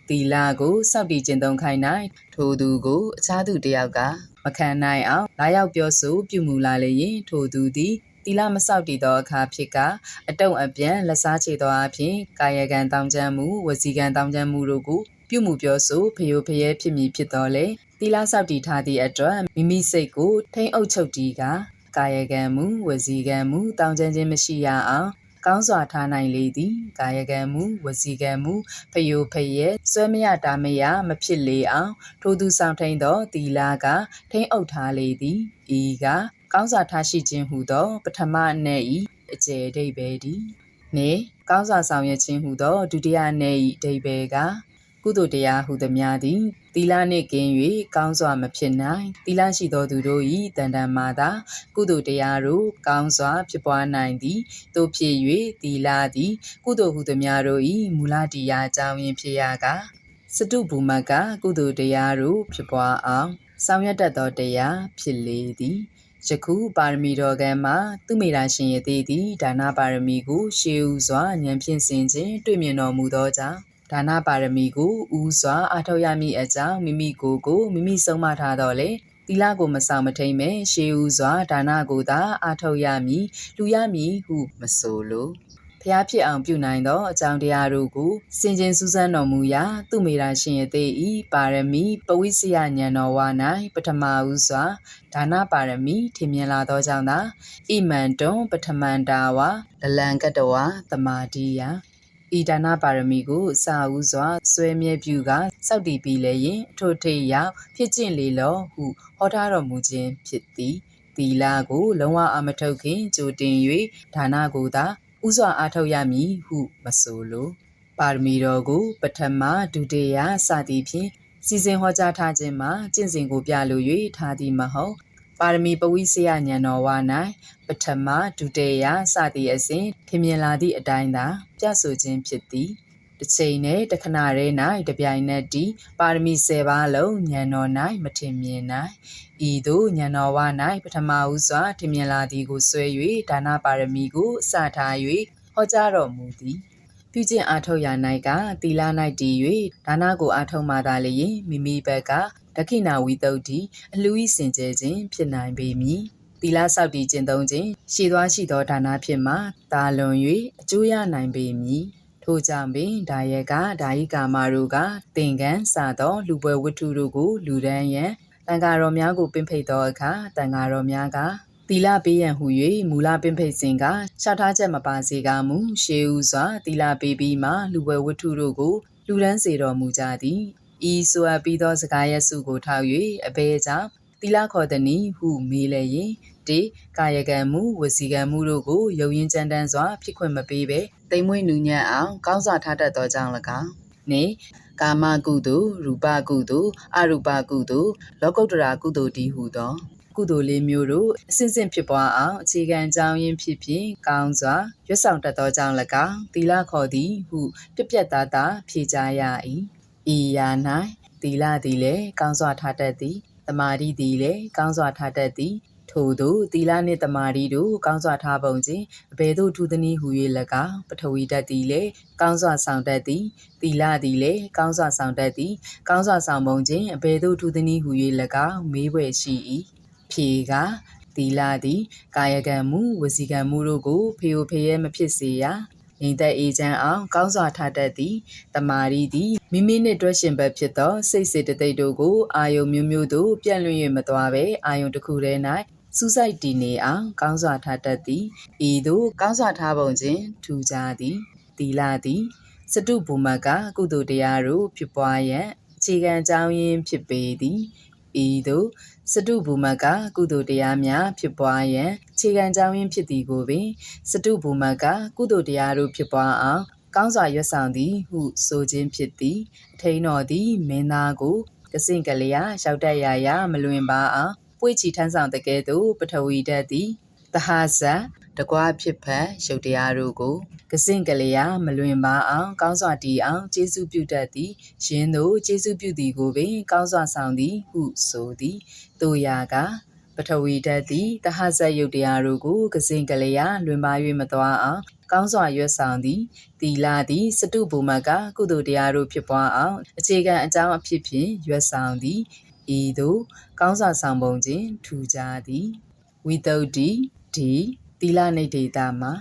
သီလကိုစောင့်တည်ကျင့်သုံးခိုင်း၌ထိုသူကိုအခြားသူတစ်ယောက်ကမခံနိုင်အောင်လာရောက်ပြောဆိုပြုမူလာလျင်ထိုသူသည်သီလမစောင့်တည်သောအခါဖြစ်ကအတုံအပြန်လက်စားချေသောအဖြစ်ကာယကံတောင်းကျမ်းမှုဝစီကံတောင်းကျမ်းမှုတို့ကိုပြုမှုပြောဆိုဖျို့ဖျဲဖြစ်မည်ဖြစ်တော်လေသီလစောင့်တည်ထားသည့်အတွက်မိမိစိတ်ကိုထိမ့်အုပ်ချုပ်တည်ကကာယကံမှုဝစီကံမှုတောင်းကျမ်းခြင်းမရှိရအောင်ကောင်းစွာထားနိုင်လေသည်ကာယကံမှုဝစီကံမှုဖျို့ဖျဲဆွဲမရတာမရမဖြစ်လေအောင်ထိုသူဆောင်ထိန်သောသီလကထိန်အုပ်ထားလေသည်ဤကကောင်းစွာထားရှိခြင်းဟူသောပထမအနက်၏အကျယ်အဓိပ္ပာယ်သည်နေကောင်းစွာဆောင်ရွက်ခြင်းဟူသောဒုတိယအနက်၏အဓိပ္ပာယ်ကကုသိုလ်တရားဟုသမျှသည်သီလနှင့်ကင်း၍ကောင်းစွာမဖြစ်နိုင်သီလရှိသောသူတို့၏တန်တန်မှသာကုသိုလ်တရားတို့ကောင်းစွာဖြစ်ပွားနိုင်သည်သို့ဖြစ်၍သီလသည်ကုသိုလ်ဟုသမျှတို့၏မူလတရားအကြောင်းရင်းဖြစ်ရကားစတုဘူမကကုသိုလ်တရားတို့ဖြစ်ပွားအောင်ဆောင်ရွက်တတ်သောတရားဖြစ်လေသည်ယခုပါရမီတော်ကံမှာသူမေတာရှင်ရသေးသည်ဒါနပါရမီကိုရှေးဥစွာဉာဏ်ဖြင့်ဆင်ခြင်းတွေ့မြင်တော်မူသောကြောင့်ဒါနပါရမီကိုဥစွာအားထုတ်ရမည့်အကြောင်းမိမိကိုမိမိဆုံးမထားတော့လေသီလကိုမဆောင်မထိန်မဲ့ရှေးဥစွာဒါနကိုသာအားထုတ်ရမည်လူရမည်ဟုမဆိုလိုဖျားဖြစ်အောင်ပြုနိုင်သောအကြောင်းတရားတို့ကိုစင်ကြင်စူးစမ်းတော်မူရာသူမေတာရှင်ရသေးဤပါရမီပဝိစယဉာဏ်တော်ဝါ၌ပထမဥစွာဒါနပါရမီထင်မြင်လာသောကြောင့်သာဣမန္တုံပထမန္တာဝဒလံကတဝသမာတိယဤဒါနပါရမီကိုစာဥစွာဆွဲမြဲပြုကစောက်တည်ပြီးလည်းရင်ထိုထိတ်ရောက်ဖြစ်ကျင့်လေလောဟုဟောထားတော်မူခြင်းဖြစ်သည်သီလကိုလုံးဝအမထုတ်ခင်ကြိုတင်၍ဒါနကိုသာဥစွာအားထုတ်ရမည်ဟုမဆိုလိုပါရမီတော်ကိုပထမဒုတိယစသည်ဖြင့်စီစဉ်ဟောကြားထားခြင်းမှာကျင့်စဉ်ကိုပြလို၍ထားသည်မဟုတ်ပါရမီပဝိစယဉာဏ်တော်ဝါ၌ပထမဒုတိယစသည့်အစဉ်ထင်မြင်လာသည့်အတိုင်းသာပြဆိုခြင်းဖြစ်သည်တစ်ချိန်နဲ့တခဏရဲ၌တပြိုင်နက်တည်းပါရမီ10ပါးလုံးဉာဏ်တော်၌မထင်မြင်နိုင်ဤသို့ဉာဏ်တော်ဝါ၌ပထမဥစွာထင်မြင်လာသည်ကိုဆွဲ၍ဒါနပါရမီကိုအစထား၍ဟောကြားတော်မူသည်ပြုကျင့်အားထုတ်ရာ၌ကသီလ၌တည်၍ဒါနကိုအားထုတ်မှသာလျှင်မိမိဘက်ကဒက္ခိဏဝိတုဒ္ဓိအလှူ၏စင်ကြယ်ခြင်းဖြစ်နိုင်ပေမည်သီလဆောက်တည်ကျင့်သုံးခြင်းရှည်သွားရှိသောဒါနဖြစ်မှာတာလွန်၍အကျိုးရနိုင်ပေမည်ထို့ကြောင့်ပင်ဒါယကဒါယိကာမတို့ကသင်္ကန်းစသောလူပွဲဝတ္ထုတို့ကိုလူဒန်းရန်တန်ဃာတော်များကိုပင်ဖိတ်သောအခါတန်ဃာတော်များကသီလပေးရန်ဟူ၍မူလပင်ဖိတ်စဉ်ကရှောက်ထားချက်မပါစေကမူရှေးဥစွာသီလပေးပြီးမှလူပွဲဝတ္ထုတို့ကိုလူဒန်းစေတော်မူကြသည်ဤဆိုအပ်ပြီးသောစကားရစုကိုထောက်၍အဘဲကြောင့်သီလခေါ်သည်နည်းဟုမေးလျင်တေကာယကံမှုဝစီကံမှုတို့ကိုယုံရင်ကြမ်းတမ်းစွာဖြစ်ခွင့်မပေးဘဲတိမ်မွေ့နူးညံ့အောင်ကောင်းစွာထားတတ်သောကြောင့်၎င်းနေကာမကုသိုလ်ရူပကုသိုလ်အရူပကုသိုလ်လောကုတ္တရာကုသိုလ်တည်းဟုသောကုသိုလ်လေးမျိုးတို့အစဉ်စဉ်ဖြစ်ပွားအောင်အခြေခံအကြောင်းရင်းဖြစ်ဖြင့်ကောင်းစွာရွတ်ဆောင်တတ်သောကြောင့်၎င်းသီလခေါ်သည်ဟုပြပြသားသားဖြေကြားရ၏ဤရာ၌သီလသည်လည်းကောင်းစွာထားတတ်သည်သမာဓိသည်လည်းကောင်းစွာထားတတ်သည်ထို့သောသီလနှင့်သမာဓိတို့ကောင်းစွာထားပုံခြင်းအဘယ်သို့ထူးသနည်းဟူ၍၎င်းပထဝီဓာတ်သည်လည်းကောင်းစွာဆောင်တတ်သည်သီလသည်လည်းကောင်းစွာဆောင်တတ်သည်ကောင်းစွာဆောင်ပုံခြင်းအဘယ်သို့ထူးသနည်းဟူ၍၎င်းမေးဖွယ်ရှိ၏ဖြေကသီလသည်ကာယကံမှုဝစီကံမှုတို့ကိုဖျို့ဖျဲမဖြစ်စေရ ငြိမ်သက်အေးချမ်းအောင်ကောင်းစွာထားတတ်သည်တမာရီသည်မိမိနှင့်တွဲရှင်ဘက်ဖြစ်သောစိတ်စေတသိက်တို့ကိုအာယုံမျိုးမျိုးသို့ပြန့်လွင့်၍မသွားဘဲအာယုံတစ်ခုတည်း၌စူးစိုက်တည်နေအောင်ကောင်းစွာထားတတ်သည်ဤသို့ကောင်းစွာထားပုံခြင်းထူကြသည်သီလသည်စတုဘူမကကုသိုလ်တရားတို့ဖြစ်ပွားရန်အခြေခံအကြောင်းရင်းဖြစ်ပေသည်ဤသို့စတုဘူမကကုသိုလ်တရားများဖြစ်ပွားရန်အခြေခံအကြောင်းရင်းဖြစ်သည်ကိုပင်စတုဘူမကကုသိုလ်တရားတို့ဖြစ်ပွားအောင်ကောင်းစွာရွတ်ဆောင်သည်ဟုဆိုခြင်းဖြစ်သည်အထိန်တော်သည်မင်းသားကိုကစင့်ကလျာရောက်တတ်ရာမလွင်ပါအောင်ပွေ့ချီထမ်းဆောင်တကဲ့သို့ပထဝီဓာတ်သည်သဟဇတ်တကွာဖြစ်ဖက်ရုပ်တရားတို့ကိုကစင့်ကလျာမလွင်ပါအောင်ကောင်းစွာတည်အောင်ကျေးဇူးပြုတတ်သည်ယင်းတို့ကျေးဇူးပြုသည်ကိုပင်ကောင်းစွာဆောင်သည်ဟုဆိုသည်တို့ရာကပထဝီဓာတ်သည်သဟဇတ်ရုပ်တရားတို့ကိုကစင့်ကလျာလွင်ပါ၍မသွားအောင်ကောင်းစွာရွတ်ဆောင်သည်သီလသည်စတုဘူမကကုသိုလ်တရားတို့ဖြစ်ပွားအောင်အခြေခံအကြောင်းအဖြစ်ဖြင့်ရွတ်ဆောင်သည်ဤသို့ကောင်းစွာဆောင်ပုံခြင်းထူကြသည်ဝိတုဒ္ဓိဒီသီလနိဒေတာမှာ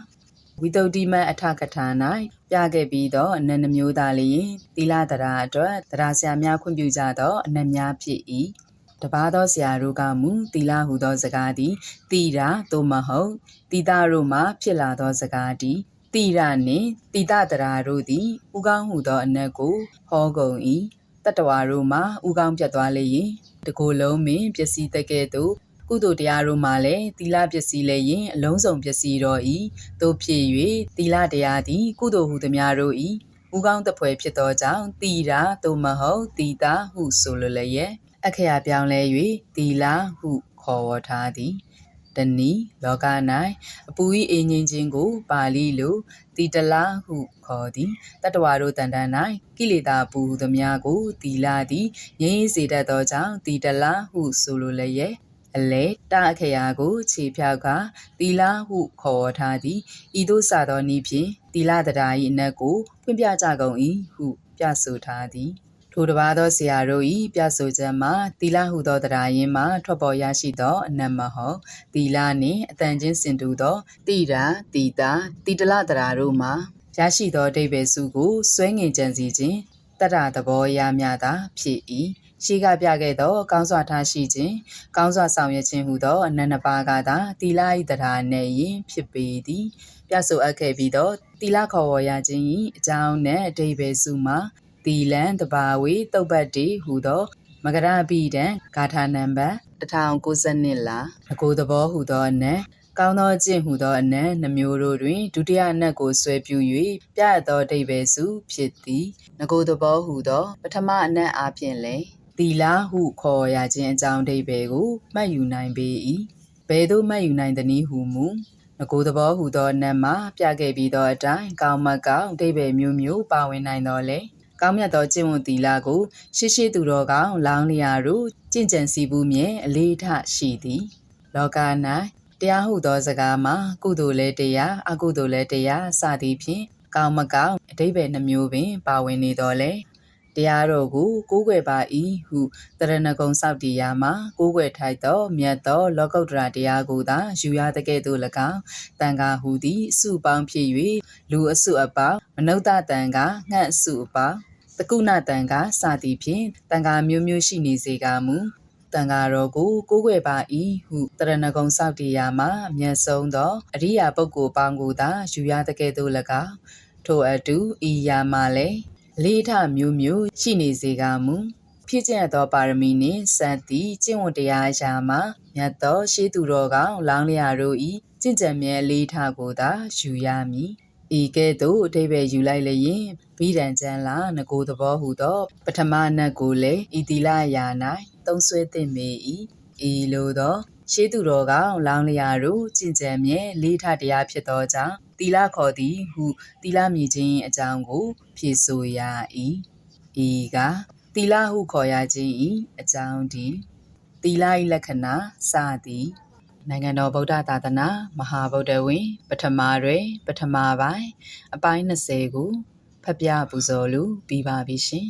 ဝိတုဒ္ဓိမအထကထာ၌ပြခဲ့ပြီးသောအနန္တမျိုးသားလျင်သီလတရားအတွက်တရားဆရာများခွင့်ပြုကြသောအနတ်များဖြစ်၏တပါးသောဆရာတို့ကမူသီလဟုသောစကားသည်တိရာသို့မဟုတ်တိတတို့မှဖြစ်လာသောစကားသည်တိရနှင့်တိတတရားတို့သည်ဥကောင်းဟုသောအနတ်ကိုဟောကုန်၏တတဝါတို့မှဥကောင်းပြတ်သွားလျင်တကိုယ်လုံးပင်ပျက်စီးတကဲ့သို့ကုသိုလ်တရားတို့မှလည်းသီလပျက်စီးလျင်အလုံးစုံပျက်စီးတော်၏တို့ဖြစ်၍သီလတရားသည်ကုသိုလ်ဟုသမျှတို့၏ဥကောင်းတပွဲဖြစ်သောကြောင့်တိရာသို့မဟုတ်တိတဟုဆိုလိုလျက်အခရာပြောင်းလဲ၍သီလဟုခေါ်ဝေါ်ထားသည်တနည်းလောက၌အပူ၏အေးငြိမ်းခြင်းကိုပါဠိလိုတိတလဟုခေါ်သည်တတ္တဝါတို့တန်တန်၌ကိလေသာပူသမျှကိုသီလသည်ငြိမ်းစေတတ်သောကြောင့်တိတလဟုဆိုလိုလျက်အလဲတအခရာကိုခြေဖြောက်ကသီလဟုခေါ်ဝေါ်ထားသည်ဤသို့စသောနည်းဖြင့်သီလတရား၏အနက်ကိုဖွင့်ပြကြကုန်၏ဟုပြဆိုထားသည်ထိုတပါးသောဆရာတို့၏ပြဆိုချက်မှာသီလဟုသောတရားရင်းမှထွက်ပေါ်ရရှိသောအနတ်မဟုတ်သီလနှင့်အတန်ချင်းစင်တူသောတိရာတိတာတိတလတရားတို့မှာရရှိသောအဓိပ္ပာယ်စုကိုစွဲငင်ကြံစီခြင်းတတ္တသဘောရမြတာဖြစ်၏ရှိကပြခဲ့သောကောင်းစွာထားရှိခြင်းကောင်းစွာဆောင်ရွက်ခြင်းဟုသောအနန္တပါးကသာသီလ၏တရားနဲ့ယင်ဖြစ်ပေသည်ပြဆိုအပ်ခဲ့ပြီးသောသီလခေါ်ဝေါ်ရခြင်း၏အကြောင်းနဲ့အဓိပ္ပာယ်စုမှာသီလံတဘာဝေတုတ်ပတ်တေဟုသောမကရပိတံဂါထာနံပါတ်1092လာအကိုသဘောဟုသောအနက်ကောင်းသောအကျင့်ဟုသောအနက်နှမျိုးတို့တွင်ဒုတိယအနက်ကိုဆွဲပြု၍ပြရသောအဓိပ္ပာယ်စုဖြစ်သည်ငကိုသဘောဟုသောပထမအနက်အားဖြင့်လည်းသီလဟုခေါ်ရခြင်းအကြောင်းအဓိပ္ပာယ်ကိုမှတ်ယူနိုင်ပေ၏ဘယ်သို့မှတ်ယူနိုင်သနည်းဟုမူငကိုသဘောဟုသောအနက်မှာပြခဲ့ပြီးသောအတိုင်းကောင်းမကောင်းအဓိပ္ပာယ်မျိုးမျိုးပါဝင်နိုင်တော်လဲကောင်းမြတ်သောကျင့်ဝတ်သီလကိုရှိသူတော်ကောင်းလောင်းလျာတို့ကျင့်ကြံစည်မှုမြဲအလေးထားရှိသည်လောက၌တရားဟုသောစကားမှာကုသိုလ်လည်းတရားအကုသိုလ်လည်းတရားစသည်ဖြင့်ကောင်းမကောင်းအဓိပ္ပာယ်နှမျိုးပင်ပါဝင်နေတော်လဲတရားတော်ကိုကိုးကွယ်ပါ၏ဟုတရဏဂုံစောက်တီယာမှာကိုးကွယ်ထိုက်သောမြတ်သောလောကုတ္တရာတရားကိုသာယူရတဲ့ကဲ့သို့၎င်းတန်ခါဟူသည်အစုပေါင်းဖြစ်၍လူအစုအပေါင်းမနုဿတန်ခါငှက်အစုအပေါင်းတကုဏတန်ခါစသည်ဖြင့်တန်ခါမျိုးမျိုးရှိနေစေကမူတန်ခါတော်ကိုကိုးကွယ်ပါ၏ဟုတရဏဂုံစောက်တီယာမှာအမျက်ဆုံးသောအရိယာပုဂ္ဂိုလ်ပေါင်းကိုသာယူရတဲ့ကဲ့သို့၎င်းထိုအတူဤယာမှာလည်းလေးထမျိုးမျိုးရှိနေစေကမူဖြစ်ကျင့်သောပါရမီနှင့်စံသည့်ကျင့်ဝတ်တရားရာမှာမြတ်သောရှေးသူတော်ကောင်းလောင်းလျာတို့၏ကျင့်ကြံမြဲလေးထကိုသာယူရမည်ဤကဲ့သို့အဓိပ္ပာယ်ယူလိုက်လျင်ဗိဓံကျမ်းလာငကိုသဘောဟုသောပထမနတ်ကိုလည်းဤသီလရာ၌သုံးဆွဲသင့်ပေ၏ဤလိုသောရှေးသူတော်ကောင်းလောင်းလျာတို့ကျင့်ကြံမြဲလေးထတရားဖြစ်သောကြောင့်သီလခေါ်သည်ဟုသီလမြည်ခြင်းအကြောင်းကိုဖြေဆိုရ၏ဤကသီလဟုခေါ်ရခြင်း၏အကြောင်းဒီသီလ၏လက္ခဏာစသည်နိုင်ငံတော်ဗုဒ္ဓသာသနာမဟာဗုဒ္ဓဝင်ပထမတွင်ပထမပိုင်းအပိုင်း20ကိုဖတ်ပြပူဇော်လိုပြီးပါပြီရှင်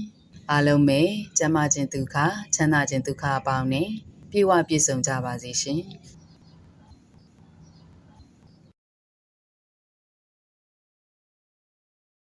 အားလုံးပဲကျမ်းမာခြင်းဒုက္ခချမ်းသာခြင်းဒုက္ခအပေါင်းနဲ့ပြည့်ဝပြည့်စုံကြပါစေရှင်